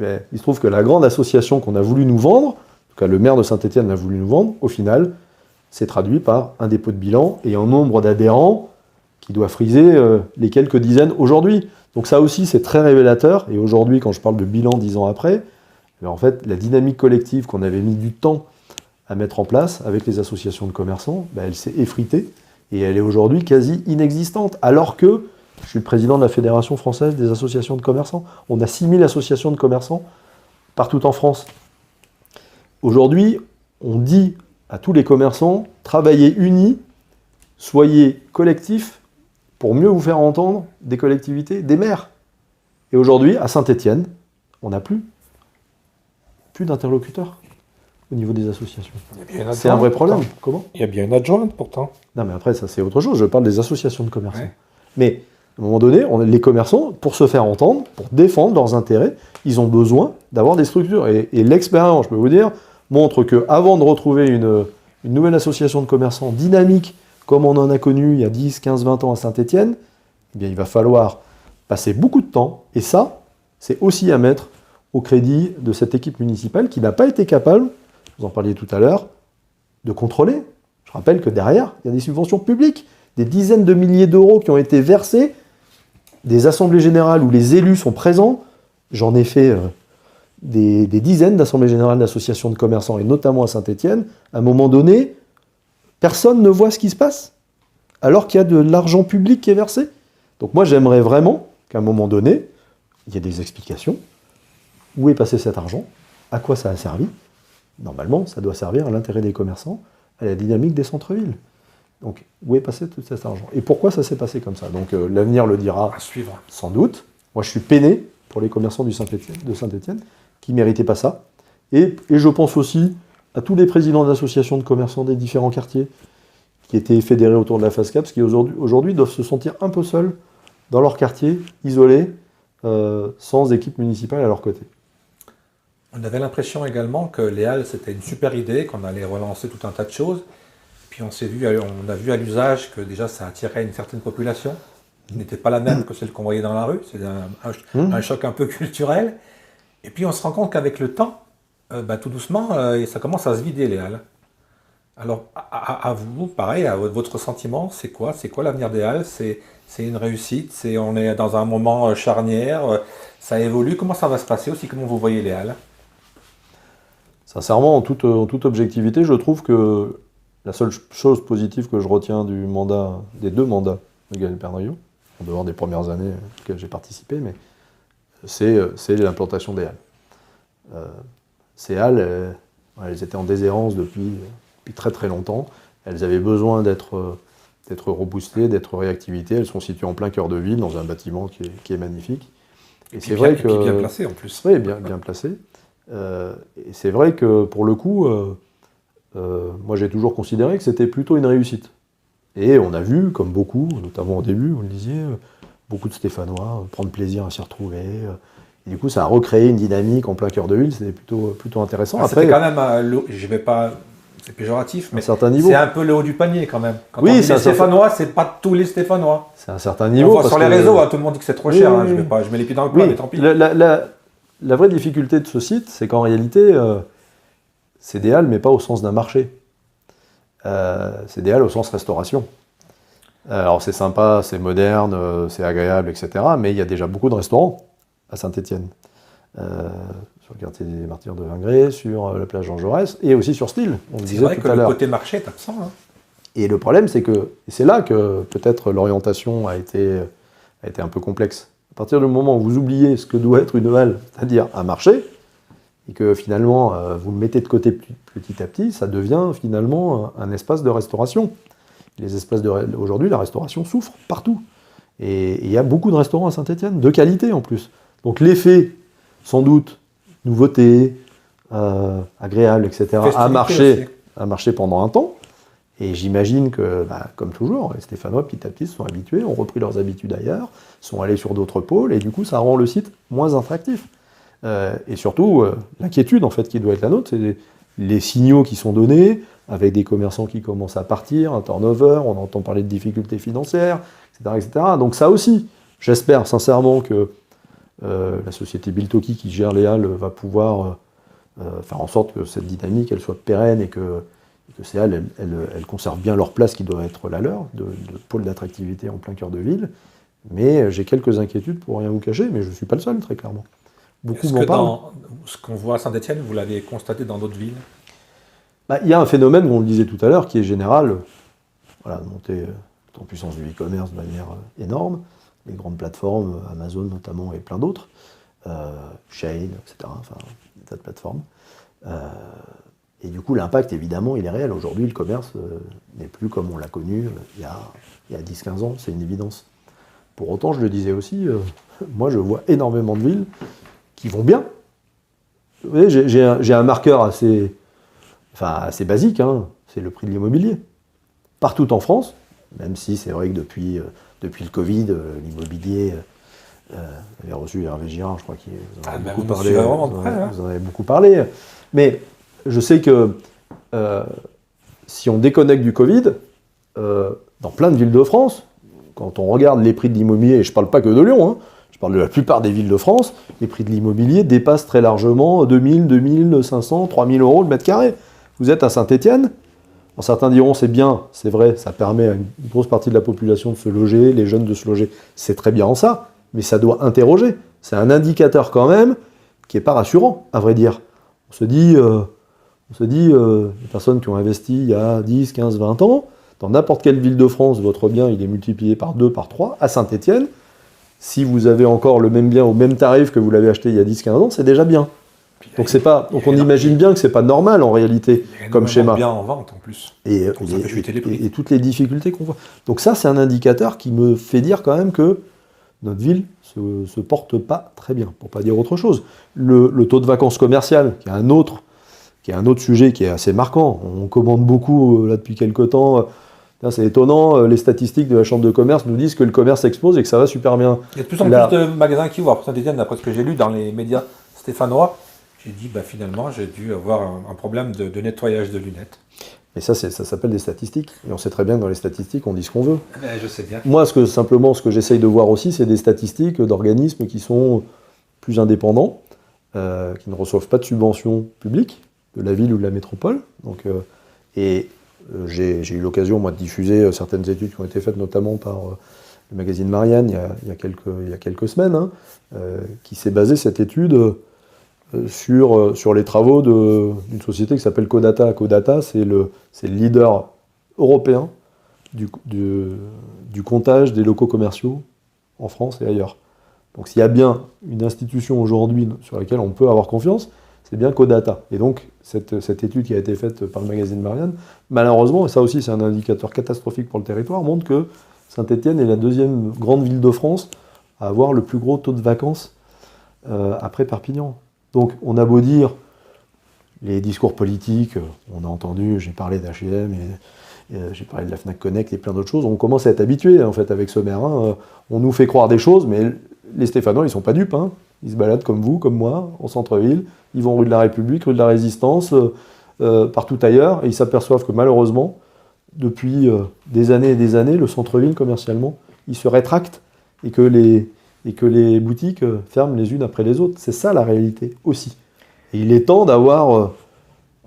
il se trouve que la grande association qu'on a voulu nous vendre, en tout cas le maire de Saint-Étienne l'a voulu nous vendre, au final, c'est traduit par un dépôt de bilan et un nombre d'adhérents qui doit friser les quelques dizaines aujourd'hui. Donc ça aussi, c'est très révélateur. Et aujourd'hui, quand je parle de bilan 10 ans après, en fait, la dynamique collective qu'on avait mis du temps à mettre en place avec les associations de commerçants, elle s'est effritée et elle est aujourd'hui quasi inexistante. Alors que je suis le président de la Fédération française des associations de commerçants. On a 6000 associations de commerçants partout en France. Aujourd'hui, on dit à tous les commerçants, travaillez unis, soyez collectifs pour mieux vous faire entendre des collectivités, des maires. Et aujourd'hui, à Saint-Étienne, on n'a plus d'interlocuteurs au niveau des associations. C'est un vrai problème. Comment? Il y a bien une adjointe pourtant. Non, mais après, ça c'est autre chose. Je parle des associations de commerçants. Ouais. Mais à un moment donné, les commerçants, pour se faire entendre, pour défendre leurs intérêts, ils ont besoin d'avoir des structures. Et l'expérience, je peux vous dire, montre qu'avant de retrouver une nouvelle association de commerçants dynamique, comme on en a connu il y a 10, 15, 20 ans à Saint-Étienne, eh bien, il va falloir passer beaucoup de temps. Et ça, c'est aussi à mettre au crédit de cette équipe municipale qui n'a pas été capable, vous en parliez tout à l'heure, de contrôler. Je rappelle que derrière, il y a des subventions publiques, des dizaines de milliers d'euros qui ont été versés, des assemblées générales où les élus sont présents. J'en ai fait des dizaines d'assemblées générales d'associations de commerçants, et notamment à Saint-Étienne. À un moment donné, personne ne voit ce qui se passe, alors qu'il y a de l'argent public qui est versé. Donc moi, j'aimerais vraiment qu'à un moment donné, il y ait des explications. Où est passé cet argent? À quoi ça a servi? Normalement, ça doit servir à l'intérêt des commerçants, à la dynamique des centres-villes. Donc, où est passé tout cet argent? Et pourquoi ça s'est passé comme ça? Donc, l'avenir le dira À suivre. sans doute. Moi, je suis peiné pour les commerçants de Saint-Étienne qui ne méritaient pas ça. Et je pense aussi à tous les présidents d'associations de commerçants des différents quartiers qui étaient fédérés autour de la FASCAPS, qui aujourd'hui doivent se sentir un peu seuls dans leur quartier, isolés, sans équipe municipale à leur côté. On avait l'impression également que les halles, c'était une super idée, qu'on allait relancer tout un tas de choses. Puis on a vu à l'usage que déjà ça attirait une certaine population, qui n'était pas la même que celle qu'on voyait dans la rue. C'est un choc un peu culturel. Et puis on se rend compte qu'avec le temps, tout doucement, ça commence à se vider les halles. Alors à vous, pareil, à votre sentiment, c'est quoi? C'est quoi l'avenir des halles? C'est une réussite? On est dans un moment charnière? Ça évolue? Comment ça va se passer aussi? Comment vous voyez les halles? Sincèrement, en toute objectivité, je trouve que la seule chose positive que je retiens des 2 mandats de Gaël Perdriau, en dehors des premières années auxquelles j'ai participé, mais c'est l'implantation des halles. Ces halles, elles étaient en déshérence depuis très très longtemps. Elles avaient besoin d'être reboostées, d'être réactivées. Elles sont situées en plein cœur de ville, dans un bâtiment qui est magnifique. Et c'est vrai que... Et puis bien placé en plus. Oui, bien placé. Et c'est vrai que pour le coup, moi j'ai toujours considéré que c'était plutôt une réussite. Et on a vu, comme beaucoup, notamment au début, vous le disiez, beaucoup de Stéphanois prendre plaisir à s'y retrouver. Et du coup, ça a recréé une dynamique en plein cœur de ville, c'était plutôt intéressant. Après, c'était quand même, je vais pas, c'est péjoratif, mais c'est un peu le haut du panier quand même. Quand oui, on dit les Stéphanois, c'est pas tous les Stéphanois. C'est un certain niveau. On voit sur les réseaux, tout le monde dit que c'est trop cher, je mets les pieds dans le plat, mais tant pis. La vraie difficulté de ce site, c'est qu'en réalité, c'est des halles, mais pas au sens d'un marché. C'est des halles au sens restauration. Alors c'est sympa, c'est moderne, c'est agréable, etc. Mais il y a déjà beaucoup de restaurants à Saint-Étienne. Sur le quartier des Martyrs de Vingré, sur la plage Jean Jaurès, et aussi sur Style. C'est vrai que le côté marché est absent. Hein. Et le problème, c'est là que peut-être l'orientation a été un peu complexe. À partir du moment où vous oubliez ce que doit être une halle, c'est-à-dire un marché, et que finalement vous le mettez de côté petit à petit, ça devient finalement un espace de restauration. Aujourd'hui, la restauration souffre partout. Et il y a beaucoup de restaurants à Saint-Étienne, de qualité en plus. Donc l'effet, sans doute, nouveauté, agréable, etc., a marché pendant un temps. Et j'imagine que, comme toujours, les Stéphanois, petit à petit, se sont habitués, ont repris leurs habitudes ailleurs, sont allés sur d'autres pôles, et du coup, ça rend le site moins attractif. Et surtout, l'inquiétude, en fait, qui doit être la nôtre, c'est les signaux qui sont donnés, avec des commerçants qui commencent à partir, un turnover, on entend parler de difficultés financières, etc. etc. Donc ça aussi, j'espère sincèrement que la société Biltoki qui gère les halles va pouvoir faire en sorte que cette dynamique elle soit pérenne et que ces halles elles conservent bien leur place qui doit être la leur, de pôle d'attractivité en plein cœur de ville. Mais j'ai quelques inquiétudes pour rien vous cacher, mais je ne suis pas le seul, très clairement. Beaucoup Est-ce m'en que parlent. dans ce qu'on voit à Saint-Étienne, vous l'avez constaté dans d'autres villes? Il y a un phénomène, on le disait tout à l'heure, qui est général, voilà, montée en puissance du e-commerce de manière énorme, les grandes plateformes, Amazon notamment et plein d'autres, Shein, etc., enfin, des tas de plateformes. Et du coup, l'impact, évidemment, il est réel. Aujourd'hui, le commerce n'est plus comme on l'a connu il y a 10-15 ans, c'est une évidence. Pour autant, je le disais aussi, moi, je vois énormément de villes qui vont bien. Vous voyez, j'ai un marqueur assez basique, hein, c'est le prix de l'immobilier. Partout en France, même si c'est vrai que depuis le Covid, l'immobilier, vous avez reçu Hervé Girard, je crois qu'il vous en a beaucoup parlé. Vous en avez beaucoup parlé. Mais je sais que si on déconnecte du Covid, dans plein de villes de France, quand on regarde les prix de l'immobilier, et je ne parle pas que de Lyon, hein, je parle de la plupart des villes de France, les prix de l'immobilier dépassent très largement 2000, 2500, 3000 euros le mètre carré. Vous êtes à Saint-Étienne, certains diront c'est bien, c'est vrai, ça permet à une grosse partie de la population de se loger, les jeunes de se loger, c'est très bien en ça, mais ça doit interroger. C'est un indicateur quand même qui n'est pas rassurant, à vrai dire. On se dit, les personnes qui ont investi il y a 10, 15, 20 ans, dans n'importe quelle ville de France, votre bien il est multiplié par 2, par 3, à Saint-Étienne, si vous avez encore le même bien au même tarif que vous l'avez acheté il y a 10, 15 ans, c'est déjà bien. Donc on imagine bien que c'est pas normal en réalité comme schéma. Bien en vente en plus. Et toutes les difficultés qu'on voit. Donc ça, c'est un indicateur qui me fait dire quand même que notre ville se porte pas très bien, pour pas dire autre chose. Le taux de vacances commerciales, qui est un autre sujet qui est assez marquant. On commande beaucoup là depuis quelques temps. C'est étonnant, les statistiques de la Chambre de commerce nous disent que le commerce explose et que ça va super bien. Il y a de plus en plus de magasins qui ouvrent. Saint-Étienne, d'après ce que j'ai lu dans les médias stéphanois, j'ai dit finalement j'ai dû avoir un problème de nettoyage de lunettes. Et ça s'appelle des statistiques. Et on sait très bien que dans les statistiques, on dit ce qu'on veut. Je sais bien. Moi, ce que j'essaye de voir aussi, c'est des statistiques d'organismes qui sont plus indépendants, qui ne reçoivent pas de subventions publiques de la ville ou de la métropole. Donc, j'ai eu l'occasion, moi, de diffuser certaines études qui ont été faites notamment par le magazine Marianne il y a quelques semaines, hein, qui s'est basée, cette étude, sur les travaux d'une société qui s'appelle Codata. Codata, c'est le leader européen du comptage des locaux commerciaux en France et ailleurs. Donc s'il y a bien une institution aujourd'hui sur laquelle on peut avoir confiance, c'est bien Codata. Et donc cette étude qui a été faite par le magazine Marianne, malheureusement, et ça aussi c'est un indicateur catastrophique pour le territoire, montre que Saint-Étienne est la deuxième grande ville de France à avoir le plus gros taux de vacances après Perpignan. Donc on a beau dire les discours politiques, on a entendu, j'ai parlé d'H&M et j'ai parlé de la Fnac Connect et plein d'autres choses, on commence à être habitué en fait avec ce maire. Hein. On nous fait croire des choses, mais les Stéphanois ils sont pas dupes. Hein. Ils se baladent comme vous, comme moi, en centre-ville, ils vont rue de la République, rue de la Résistance, partout ailleurs, et ils s'aperçoivent que malheureusement, depuis des années et des années, le centre-ville commercialement, il se rétracte et que les boutiques ferment les unes après les autres. C'est ça la réalité aussi. Et il est temps d'avoir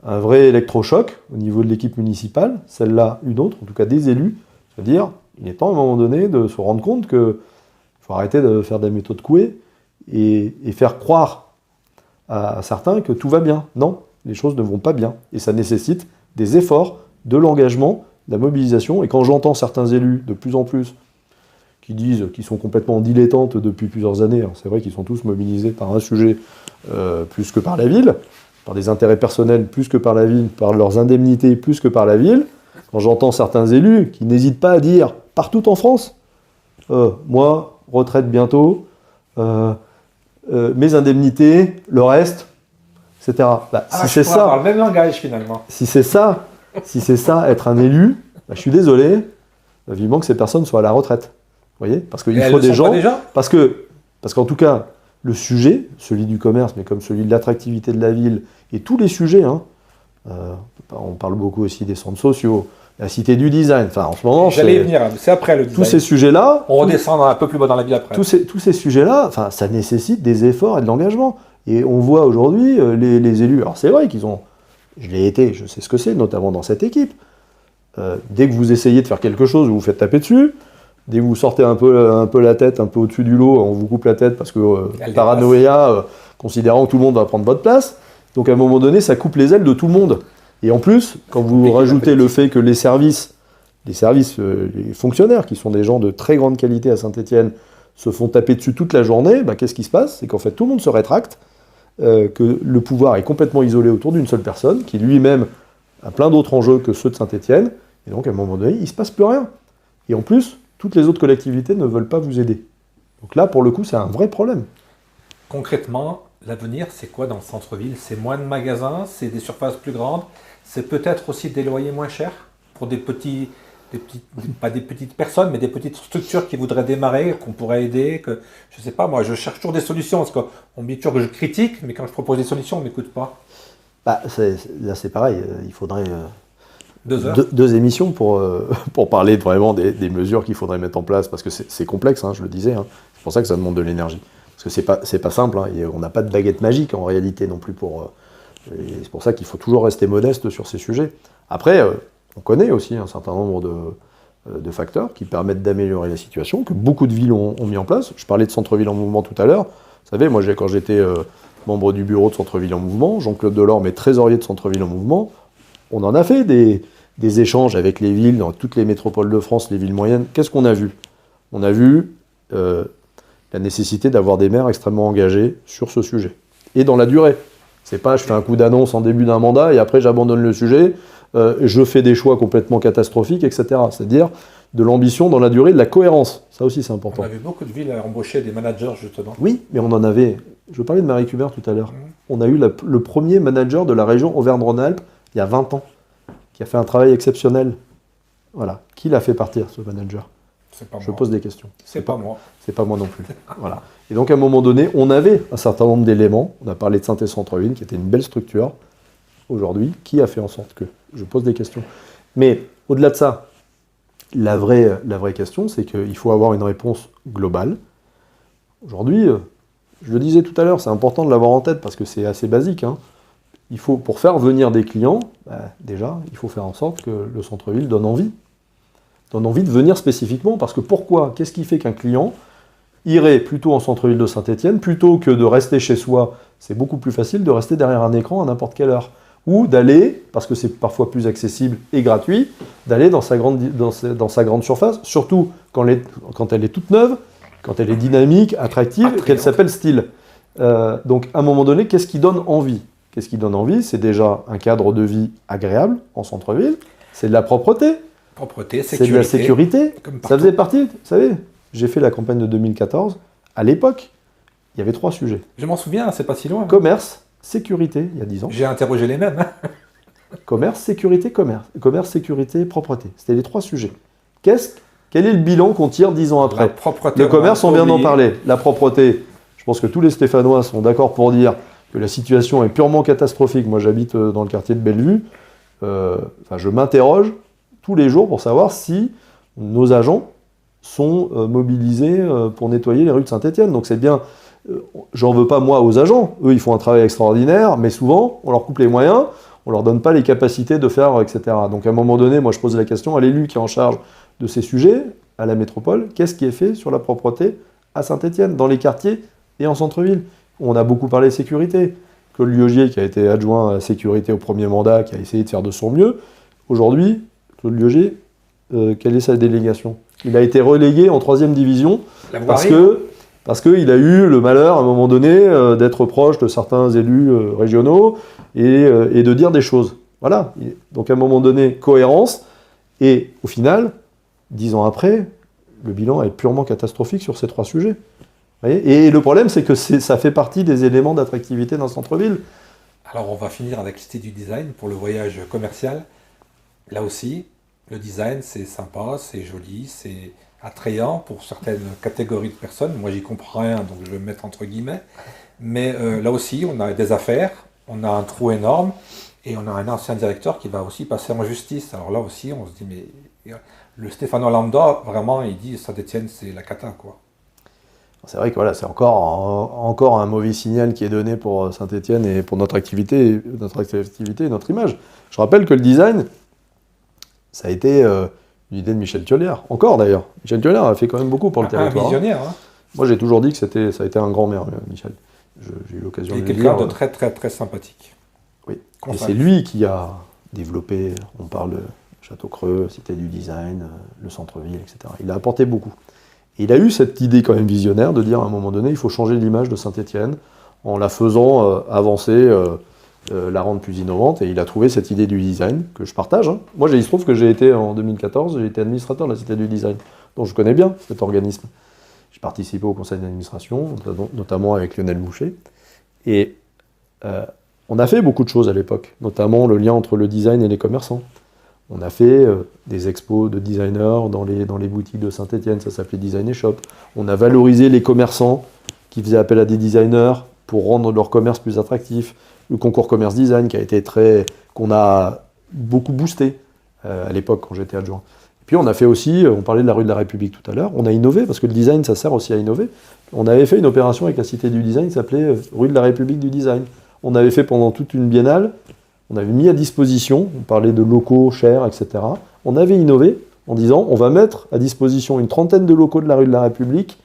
un vrai électrochoc au niveau de l'équipe municipale, celle-là, une autre, en tout cas des élus, c'est-à-dire, il est temps à un moment donné de se rendre compte qu'il faut arrêter de faire des méthodes couées et faire croire à certains que tout va bien. Non, les choses ne vont pas bien. Et ça nécessite des efforts, de l'engagement, de la mobilisation. Et quand j'entends certains élus, de plus en plus, qui disent qu'ils sont complètement dilettantes depuis plusieurs années, c'est vrai qu'ils sont tous mobilisés par un sujet plus que par la ville, par des intérêts personnels plus que par la ville, par leurs indemnités plus que par la ville. Quand j'entends certains élus qui n'hésitent pas à dire, partout en France, moi, retraite bientôt, mes indemnités, le reste, etc. Si c'est ça, on parle le même langage finalement. Si c'est ça, Si c'est ça, être un élu, bah, je suis désolé, vivement que ces personnes soient à la retraite. Vous voyez? Parce qu'il faut des gens. Parce qu'en tout cas, le sujet, celui du commerce, mais comme celui de l'attractivité de la ville, et tous les sujets, hein, on parle beaucoup aussi des centres sociaux, la cité du design, enfin en ce moment, j'allais y venir, c'est après le design. Tous ces sujets-là, on redescend un peu plus bas dans la ville après. Tous ces sujets-là, enfin, ça nécessite des efforts et de l'engagement. Et on voit aujourd'hui les élus, alors c'est vrai qu'ils ont, je l'ai été, je sais ce que c'est, notamment dans cette équipe. Dès que vous essayez de faire quelque chose, vous vous faites taper dessus. Dès que vous sortez un peu la tête, un peu au-dessus du lot, on vous coupe la tête parce que paranoïa, considérant que tout le monde va prendre votre place. Donc à un moment donné, ça coupe les ailes de tout le monde. Et en plus, quand vous rajoutez le fait que les fonctionnaires, qui sont des gens de très grande qualité à Saint-Étienne, se font taper dessus toute la journée, bah, qu'est-ce qui se passe? C'est qu'en fait, tout le monde se rétracte, que le pouvoir est complètement isolé autour d'une seule personne, qui lui-même a plein d'autres enjeux que ceux de Saint-Étienne, et donc à un moment donné, il ne se passe plus rien. Et en plus, toutes les autres collectivités ne veulent pas vous aider. Donc là, pour le coup, c'est un vrai problème. Concrètement, l'avenir, c'est quoi dans le centre-ville? C'est moins de magasins, c'est des surfaces plus grandes, c'est peut-être aussi des loyers moins chers pour pas des petites personnes, mais des petites structures qui voudraient démarrer, qu'on pourrait aider, que je ne sais pas, moi je cherche toujours des solutions, parce qu'on me dit toujours que je critique, mais quand je propose des solutions, on ne m'écoute pas. Bah, là c'est pareil, il faudrait 2 heures. Deux émissions pour parler vraiment des mesures qu'il faudrait mettre en place, parce que c'est complexe, hein, je le disais, hein. C'est pour ça que ça demande de l'énergie. Parce que c'est pas simple, hein, on n'a pas de baguette magique en réalité non plus et c'est pour ça qu'il faut toujours rester modeste sur ces sujets. Après, on connaît aussi un certain nombre de facteurs qui permettent d'améliorer la situation, que beaucoup de villes ont mis en place. Je parlais de Centre-Ville en mouvement tout à l'heure. Vous savez, moi quand j'étais membre du bureau de Centre-Ville en mouvement, Jean-Claude Delorme est trésorier de Centre-Ville en mouvement, on en a fait des échanges avec les villes, dans toutes les métropoles de France, les villes moyennes. Qu'est-ce qu'on a vu? On a vu la nécessité d'avoir des maires extrêmement engagés sur ce sujet. Et dans la durée. C'est pas je fais un coup d'annonce en début d'un mandat et après j'abandonne le sujet, je fais des choix complètement catastrophiques, etc. C'est-à-dire de l'ambition dans la durée, de la cohérence. Ça aussi c'est important. On a vu beaucoup de villes embaucher des managers justement. Oui, mais on en avait, je parlais de Marie Kubert tout à l'heure, on a eu le premier manager de la région Auvergne-Rhône-Alpes il y a 20 ans, qui a fait un travail exceptionnel. Voilà. Qui l'a fait partir, ce manager? Je pose des questions. C'est pas moi. C'est pas moi non plus. Voilà. Et donc, à un moment donné, on avait un certain nombre d'éléments. On a parlé de Saint-Centre-Ville, qui était une belle structure. Aujourd'hui, qui a fait en sorte que? Je pose des questions. Mais, au-delà de ça, la vraie question, c'est qu'il faut avoir une réponse globale. Aujourd'hui, je le disais tout à l'heure, c'est important de l'avoir en tête, parce que c'est assez basique, hein. Pour faire venir des clients, déjà, il faut faire en sorte que le centre-ville donne envie de venir spécifiquement, parce que pourquoi? Qu'est-ce qui fait qu'un client irait plutôt en centre-ville de Saint-Étienne, plutôt que de rester chez soi? C'est beaucoup plus facile de rester derrière un écran à n'importe quelle heure. Ou d'aller, parce que c'est parfois plus accessible et gratuit, d'aller dans sa grande surface, surtout quand elle est toute neuve, quand elle est dynamique, attractive, qu'elle s'appelle style. Donc à un moment donné, qu'est-ce qui donne envie? Qu'est-ce qui donne envie? C'est déjà un cadre de vie agréable en centre-ville, c'est de la propreté. C'est de la sécurité. Ça faisait partie, vous savez, j'ai fait la campagne de 2014. À l'époque, il y avait 3 sujets. Je m'en souviens, c'est pas si loin. Commerce, sécurité, il y a 10 ans. J'ai interrogé les mêmes. Commerce, sécurité, commerce, sécurité, propreté. C'était les 3 sujets. Quel est le bilan qu'on tire 10 ans après? Le commerce, on vient d'en parler. La propreté, je pense que tous les Stéphanois sont d'accord pour dire que la situation est purement catastrophique. Moi, j'habite dans le quartier de Bellevue. Je m'interroge tous les jours pour savoir si nos agents sont mobilisés pour nettoyer les rues de Saint-Étienne. Donc c'est bien, j'en veux pas moi aux agents, eux ils font un travail extraordinaire, mais souvent on leur coupe les moyens, on leur donne pas les capacités de faire, etc. Donc à un moment donné, moi je pose la question à l'élu qui est en charge de ces sujets, à la métropole, qu'est-ce qui est fait sur la propreté à Saint-Étienne, dans les quartiers et en centre-ville? On a beaucoup parlé de sécurité. Claude Liogier, qui a été adjoint à la sécurité au premier mandat, qui a essayé de faire de son mieux, aujourd'hui, Claude Liogier, quelle est sa délégation? Il a été relégué en 3e division parce qu'il a eu le malheur, à un moment donné, d'être proche de certains élus régionaux et de dire des choses. Voilà. Donc, à un moment donné, cohérence. Et au final, 10 ans après, le bilan est purement catastrophique sur ces 3 sujets. Vous voyez? Et le problème, c'est que ça fait partie des éléments d'attractivité d'un centre-ville. Alors, on va finir avec Cité du Design pour le voyage commercial. Là aussi, le design, c'est sympa, c'est joli, c'est attrayant pour certaines catégories de personnes. Moi, j'y comprends rien, donc je vais me mettre entre guillemets. Mais là aussi, on a des affaires, on a un trou énorme, et on a un ancien directeur qui va aussi passer en justice. Alors là aussi, on se dit, mais le Stéphano Lambda, vraiment, il dit Saint-Étienne, c'est la cata, quoi. C'est vrai que voilà, c'est encore un mauvais signal qui est donné pour Saint-Étienne et pour notre activité et notre image. Je rappelle que le design, ça a été une idée de Michel Thiollière. Encore d'ailleurs. Michel Thiollière a fait quand même beaucoup pour le Un territoire. visionnaire, hein. Moi, j'ai toujours dit que ça a été un grand maire, Michel. J'ai eu l'occasion de Et le quelqu'un dire. de très, très, très sympathique. Oui. Et Constant. c'est lui qui a développé, on parle de Château-Creux, Cité du Design, le centre-ville, etc. Il a apporté beaucoup. Et il a eu cette idée quand même visionnaire de dire à un moment donné, il faut changer l'image de Saint-Étienne en la faisant avancer, la rendre plus innovante. Et il a trouvé cette idée du design que je partage. Hein. Moi, il se trouve que j'ai été en 2014, j'ai été administrateur de la Cité du Design, donc je connais bien cet organisme. J'ai participé au conseil d'administration, notamment avec Lionel Boucher. Et on a fait beaucoup de choses à l'époque, notamment le lien entre le design et les commerçants. On a fait des expos de designers dans les boutiques de Saint-Étienne, ça s'appelait Design et Shop. On a valorisé les commerçants qui faisaient appel à des designers pour rendre leur commerce plus attractif. Le concours commerce design qu'on a beaucoup boosté à l'époque quand j'étais adjoint. Et puis on a fait aussi, on parlait de la rue de la République tout à l'heure, on a innové parce que le design ça sert aussi à innover. On avait fait une opération avec la Cité du Design qui s'appelait rue de la République du Design. On avait fait pendant toute une biennale. On avait mis à disposition, on parlait de locaux chers, etc. On avait innové en disant on va mettre à disposition une trentaine de locaux de la rue de la République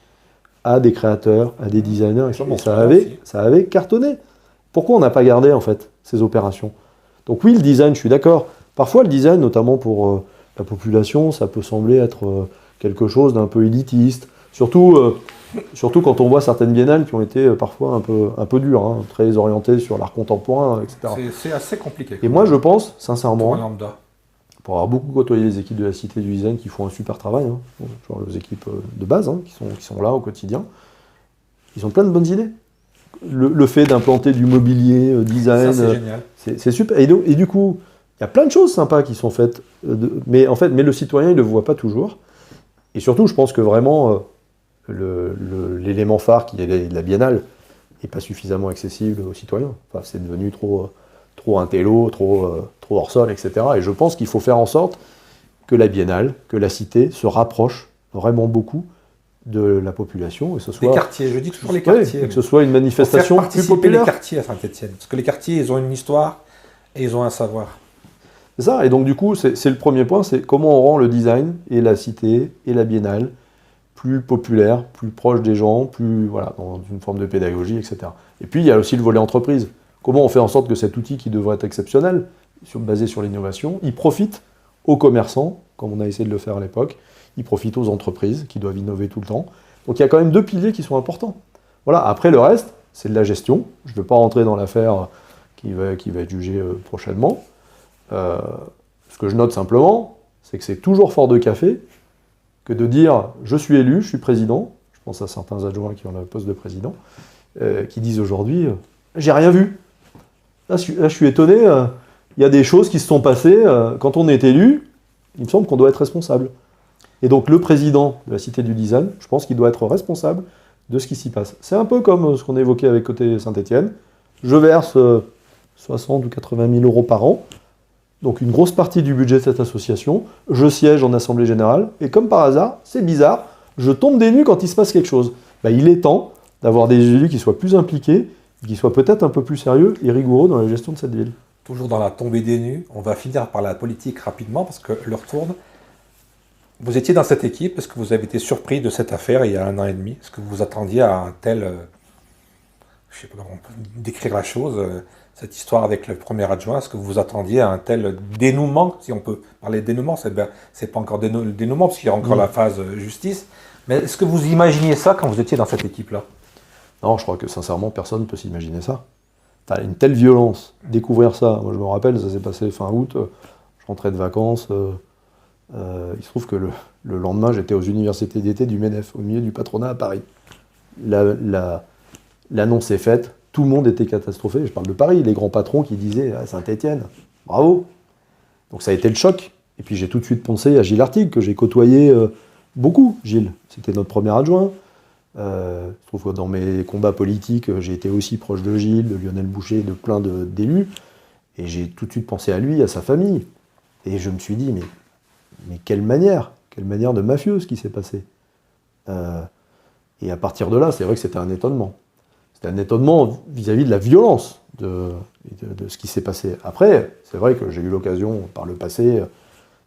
à des créateurs, à des designers, etc. Et ça avait cartonné. Pourquoi on n'a pas gardé en fait ces opérations? Donc oui, le design, je suis d'accord. Parfois le design, notamment pour la population, ça peut sembler être quelque chose d'un peu élitiste. Surtout quand on voit certaines biennales qui ont été parfois un peu dures, hein, très orientées sur l'art contemporain, etc. C'est assez compliqué. Et moi, je pense, sincèrement, lambda. pour avoir beaucoup côtoyé les équipes de la Cité du Design qui font un super travail, hein, genre les équipes de base qui sont là au quotidien, ils ont plein de bonnes idées. Le fait d'implanter du mobilier, design, ça, c'est génial. C'est super. Et du coup, il y a plein de choses sympas qui sont faites, mais le citoyen, il ne le voit pas toujours. Et surtout, je pense que vraiment, l'élément phare qui est la biennale n'est pas suffisamment accessible aux citoyens. Enfin, c'est devenu trop intello, trop hors sol, etc. Et je pense qu'il faut faire en sorte que la biennale, que la cité se rapproche vraiment beaucoup de la population. Et ce soit, les quartiers, je dis toujours les quartiers. Que ce soit une manifestation plus populaire. Les quartiers à Saint-Étienne. Parce que les quartiers, ils ont une histoire et ils ont un savoir. C'est ça. Et donc du coup, c'est le premier point, c'est comment on rend le design et la cité et la biennale plus populaire, plus proche des gens, dans une forme de pédagogie, etc. Et puis, il y a aussi le volet entreprise. Comment on fait en sorte que cet outil qui devrait être exceptionnel, basé sur l'innovation, il profite aux commerçants, comme on a essayé de le faire à l'époque, il profite aux entreprises qui doivent innover tout le temps. Donc, il y a quand même deux piliers qui sont importants. Voilà. Après, le reste, c'est de la gestion. Je ne veux pas rentrer dans l'affaire qui va être jugée prochainement. Ce que je note simplement, c'est que c'est toujours fort de café que de dire « je suis élu, je suis président », je pense à certains adjoints qui ont le poste de président, qui disent aujourd'hui « j'ai rien vu ». Là, je suis étonné, il y a des choses qui se sont passées. Quand on est élu, il me semble qu'on doit être responsable. Et donc le président de la Cité du Design, je pense qu'il doit être responsable de ce qui s'y passe. C'est un peu comme ce qu'on évoquait avec côté Saint-Étienne. Je verse 60 ou 80 000 euros par an, donc une grosse partie du budget de cette association, je siège en assemblée générale, et comme par hasard, c'est bizarre, je tombe des nues quand il se passe quelque chose. Il est temps d'avoir des élus qui soient plus impliqués, qui soient peut-être un peu plus sérieux et rigoureux dans la gestion de cette ville. Toujours dans la tombée des nues, on va finir par la politique rapidement, parce que l'heure tourne. Vous étiez dans cette équipe, est-ce que vous avez été surpris de cette affaire il y a 1 an et demi? Est-ce que vous vous attendiez à un tel... je ne sais pas comment on peut décrire la chose, cette histoire avec le premier adjoint, est-ce que vous vous attendiez à un tel dénouement? Si on peut parler de dénouement, c'est pas encore le dénouement, parce qu'il y a encore la phase justice. Mais est-ce que vous imaginiez ça quand vous étiez dans cette équipe-là? Non, je crois que sincèrement, personne ne peut s'imaginer ça. Une telle violence, découvrir ça. Moi, je me rappelle, ça s'est passé fin août, je rentrais de vacances. Il se trouve que le lendemain, j'étais aux universités d'été du MEDEF, au milieu du patronat à Paris. L'annonce est faite, tout le monde était catastrophé. Je parle de Paris, les grands patrons qui disaient « Saint-Étienne, bravo !» Donc ça a été le choc. Et puis j'ai tout de suite pensé à Gilles Artigue, que j'ai côtoyé beaucoup, Gilles. C'était notre premier adjoint. Je trouve que dans mes combats politiques, j'ai été aussi proche de Gilles, de Lionel Boucher, de plein d'élus. Et j'ai tout de suite pensé à lui, à sa famille. Et je me suis dit, mais quelle manière de mafieux ce qui s'est passé. Et à partir de là, c'est vrai que c'était un étonnement. C'était un étonnement vis-à-vis de la violence de ce qui s'est passé. Après, c'est vrai que j'ai eu l'occasion, par le passé,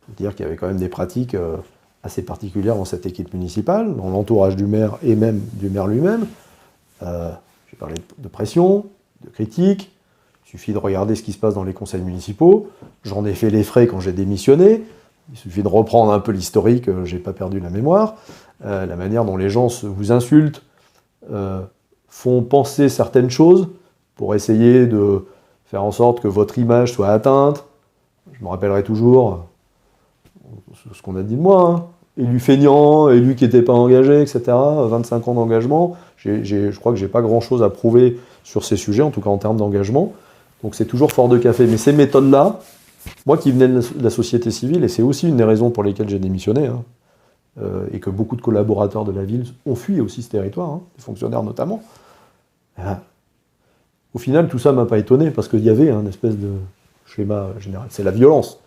de dire qu'il y avait quand même des pratiques assez particulières dans cette équipe municipale, dans l'entourage du maire et même du maire lui-même. J'ai parlé de pression, de critique. Il suffit de regarder ce qui se passe dans les conseils municipaux. J'en ai fait les frais quand j'ai démissionné. Il suffit de reprendre un peu l'historique, j'ai pas perdu la mémoire. La manière dont les gens vous insultent, font penser certaines choses pour essayer de faire en sorte que votre image soit atteinte. Je me rappellerai toujours ce qu'on a dit de moi, hein. Élu feignant, élu qui n'était pas engagé, etc. 25 ans d'engagement. Je crois que j'ai pas grand-chose à prouver sur ces sujets, en tout cas en termes d'engagement. Donc c'est toujours fort de café. Mais ces méthodes-là, moi qui venais de la société civile, et c'est aussi une des raisons pour lesquelles j'ai démissionné, hein, et que beaucoup de collaborateurs de la ville ont fui aussi ce territoire, hein, des fonctionnaires notamment, au final, tout ça ne m'a pas étonné, parce qu'il y avait un espèce de schéma général. C'est la violence,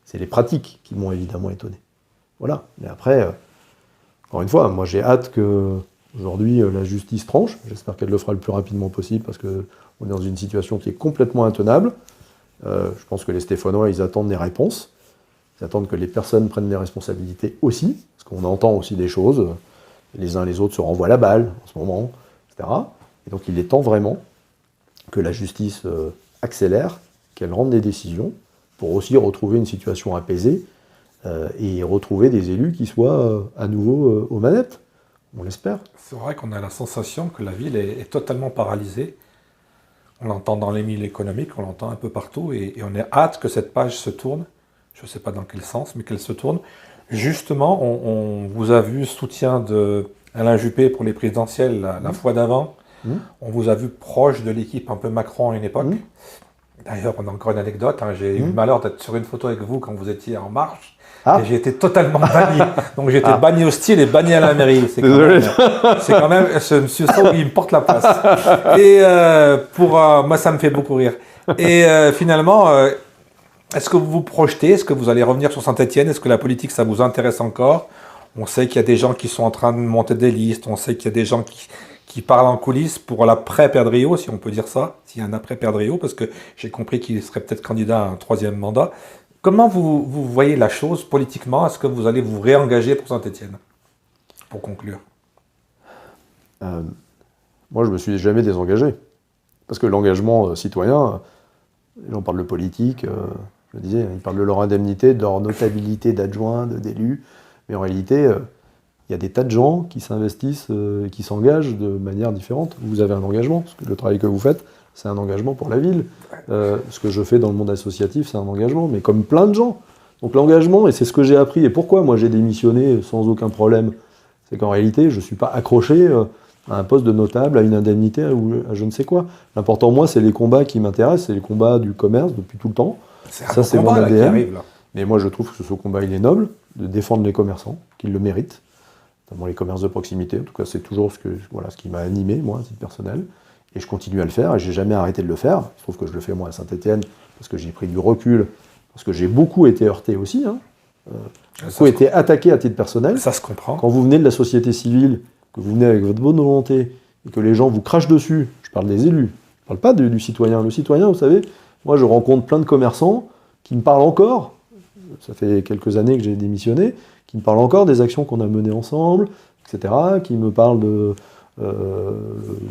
c'est les pratiques qui m'ont évidemment étonné. Voilà. Mais après, encore une fois, moi j'ai hâte que aujourd'hui la justice tranche. J'espère qu'elle le fera le plus rapidement possible, parce qu'on est dans une situation qui est complètement intenable. Je pense que les Stéphanois, ils attendent des réponses. Ils attendent que les personnes prennent des responsabilités aussi, parce qu'on entend aussi des choses. Les uns les autres se renvoient la balle en ce moment, etc. Et donc il est temps vraiment que la justice accélère, qu'elle rende des décisions pour aussi retrouver une situation apaisée et retrouver des élus qui soient à nouveau aux manettes. On l'espère. C'est vrai qu'on a la sensation que la ville est totalement paralysée. On l'entend dans les milieux économiques, on l'entend un peu partout, et on a hâte que cette page se tourne. Je ne sais pas dans quel sens, mais qu'elle se tourne. Justement, on vous a vu soutien d'Alain Juppé pour les présidentielles la fois d'avant. On vous a vu proche de l'équipe un peu Macron à une époque. D'ailleurs, on a encore une anecdote. Hein, j'ai eu le malheur d'être sur une photo avec vous quand vous étiez en marche. Et j'ai été totalement banni. Donc j'ai été banni au style et banni à la mairie. C'est quand même ce monsieur Sau qui me porte la place. Et moi, ça me fait beaucoup rire. Et finalement, est-ce que vous vous projetez? Est-ce que vous allez revenir sur Saint-Étienne? Est-ce que la politique, ça vous intéresse encore? On sait qu'il y a des gens qui sont en train de monter des listes. On sait qu'il y a des gens qui parlent en coulisses pour l'après-Perdriau, si on peut dire ça, s'il y a un après-Perdriau, parce que j'ai compris qu'il serait peut-être candidat à un 3e mandat. Comment vous voyez la chose politiquement? Est-ce que vous allez vous réengager pour Saint-Étienne? Pour conclure. Moi, je ne me suis jamais désengagé. Parce que l'engagement citoyen, les gens parlent de politique, je le disais, ils parlent de leur indemnité, de leur notabilité d'adjoint, d'élus, mais en réalité, il y a des tas de gens qui s'investissent et qui s'engagent de manière différente. Vous avez un engagement, parce que le travail que vous faites, c'est un engagement pour la ville. Ce que je fais dans le monde associatif, c'est un engagement, mais comme plein de gens. Donc l'engagement, et c'est ce que j'ai appris, et pourquoi moi j'ai démissionné sans aucun problème, c'est qu'en réalité, je ne suis pas accroché à un poste de notable, à une indemnité, ou à je ne sais quoi. L'important, moi, c'est les combats qui m'intéressent, c'est les combats du commerce depuis tout le temps. Ça, c'est mon ADN. Qui arrive, là. Mais moi, je trouve que ce combat, il est noble, de défendre les commerçants, qu'ils le méritent, notamment les commerces de proximité. En tout cas, c'est toujours ce qui m'a animé, moi, à titre personnel. Et je continue à le faire, et je n'ai jamais arrêté de le faire. Je trouve que je le fais, moi, à Saint-Étienne, parce que j'ai pris du recul, parce que j'ai beaucoup été heurté aussi, hein. Beaucoup été attaqué à titre personnel. Ça se comprend. Quand vous venez de la société civile, que vous venez avec votre bonne volonté, et que les gens vous crachent dessus, je parle des élus, je ne parle pas du citoyen. Le citoyen, vous savez, moi, je rencontre plein de commerçants qui me parlent encore, ça fait quelques années que j'ai démissionné, qui me parlent encore des actions qu'on a menées ensemble, etc., qui me parlent de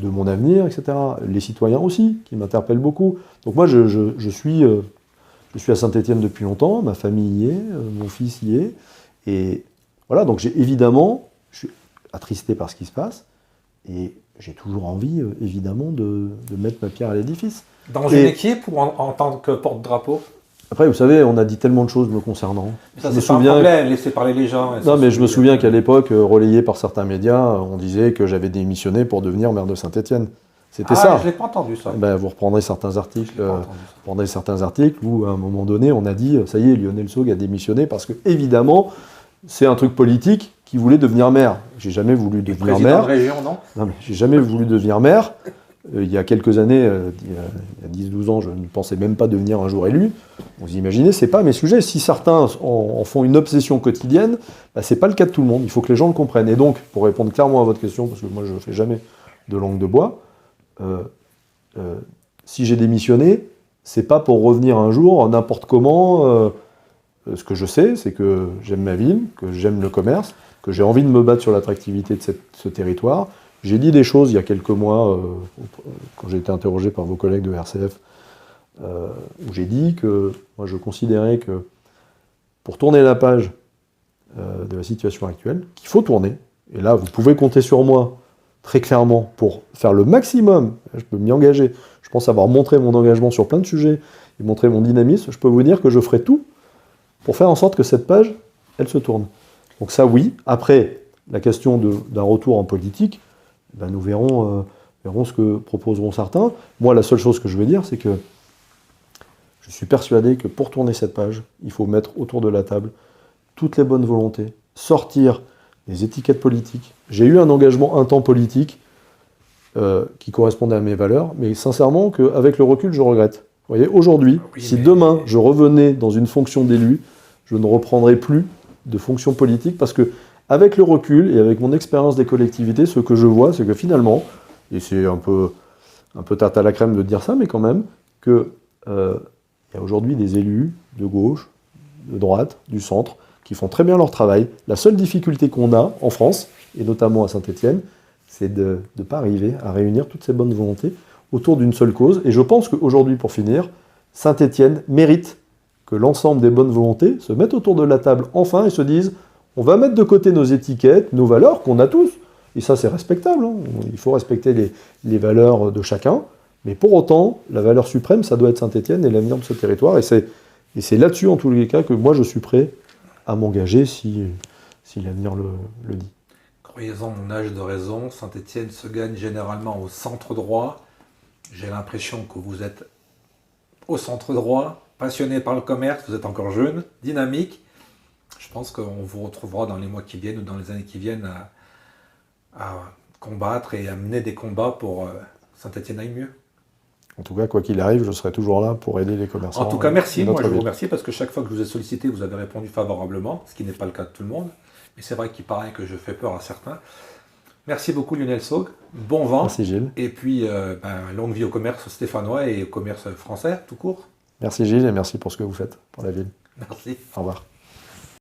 mon avenir, etc. Les citoyens aussi, qui m'interpellent beaucoup. Donc moi, je suis à Saint-Étienne depuis longtemps, ma famille y est, mon fils y est, et voilà, donc évidemment, je suis attristé par ce qui se passe, et j'ai toujours envie, évidemment, de mettre ma pierre à l'édifice. Dans une équipe ou en tant que porte-drapeau? Après, vous savez, on a dit tellement de choses me concernant. Ça, c'est pas un problème, laissez parler les gens. Non, mais je me souviens qu'à l'époque, relayé par certains médias, on disait que j'avais démissionné pour devenir maire de Saint-Étienne. C'était ça. Je ne l'ai pas entendu ça. Ben, vous reprendrez certains articles, J'ai pas entendu ça. où, à un moment donné, on a dit, ça y est, Lionel Sog a démissionné parce que, évidemment, c'est un truc politique qui voulait devenir maire. J'ai jamais voulu devenir Président maire. de région, non? Non, mais j'ai jamais voulu devenir maire. Il y a quelques années, il y a 10-12 ans, je ne pensais même pas devenir un jour élu. Vous imaginez, c'est pas mes sujets. Si certains en font une obsession quotidienne, bah, c'est pas le cas de tout le monde. Il faut que les gens le comprennent. Et donc, pour répondre clairement à votre question, parce que moi je ne fais jamais de langue de bois, si j'ai démissionné, c'est pas pour revenir un jour n'importe comment. Ce que je sais, c'est que j'aime ma ville, que j'aime le commerce, que j'ai envie de me battre sur l'attractivité de ce territoire. J'ai dit des choses il y a quelques mois, quand j'ai été interrogé par vos collègues de RCF, où j'ai dit que moi je considérais que pour tourner la page de la situation actuelle, qu'il faut tourner, et là vous pouvez compter sur moi très clairement pour faire le maximum, je peux m'y engager, je pense avoir montré mon engagement sur plein de sujets et montrer mon dynamisme, je peux vous dire que je ferai tout pour faire en sorte que cette page, elle se tourne. Donc ça oui, après la question d'un retour en politique, ben nous verrons ce que proposeront certains. Moi, la seule chose que je veux dire, c'est que je suis persuadé que pour tourner cette page, il faut mettre autour de la table toutes les bonnes volontés, sortir des étiquettes politiques. J'ai eu un engagement un temps politique qui correspondait à mes valeurs, mais sincèrement, qu'avec le recul, je regrette. Vous voyez, aujourd'hui, si demain je revenais dans une fonction d'élu, je ne reprendrais plus de fonction politique parce que avec le recul et avec mon expérience des collectivités, ce que je vois, c'est que finalement, et c'est un peu tarte à la crème de dire ça, mais quand même, qu'il y a aujourd'hui des élus de gauche, de droite, du centre, qui font très bien leur travail. La seule difficulté qu'on a en France, et notamment à Saint-Étienne, c'est de ne pas arriver à réunir toutes ces bonnes volontés autour d'une seule cause. Et je pense qu'aujourd'hui, pour finir, Saint-Étienne mérite que l'ensemble des bonnes volontés se mettent autour de la table enfin et se disent on va mettre de côté nos étiquettes, nos valeurs qu'on a tous. Et ça, c'est respectable. Hein. Il faut respecter les valeurs de chacun. Mais pour autant, la valeur suprême, ça doit être Saint-Étienne et l'avenir de ce territoire. Et c'est là-dessus, en tous les cas, que moi, je suis prêt à m'engager si l'avenir le dit. Croyez-en mon âge de raison, Saint-Étienne se gagne généralement au centre droit. J'ai l'impression que vous êtes au centre droit, passionné par le commerce, vous êtes encore jeune, dynamique. Je pense qu'on vous retrouvera dans les mois qui viennent ou dans les années qui viennent à combattre et à mener des combats pour Saint-Étienne aille mieux. En tout cas, quoi qu'il arrive, je serai toujours là pour aider les commerçants. En tout cas, merci. Moi, je vous ville. remercie parce que chaque fois que je vous ai sollicité, vous avez répondu favorablement, ce qui n'est pas le cas de tout le monde. Mais c'est vrai qu'il paraît que je fais peur à certains. Merci beaucoup, Lionel Sog. Bon vent. Merci Gilles. Et puis, longue vie au commerce stéphanois et au commerce français, tout court. Merci Gilles et merci pour ce que vous faites pour la ville. Merci. Au revoir.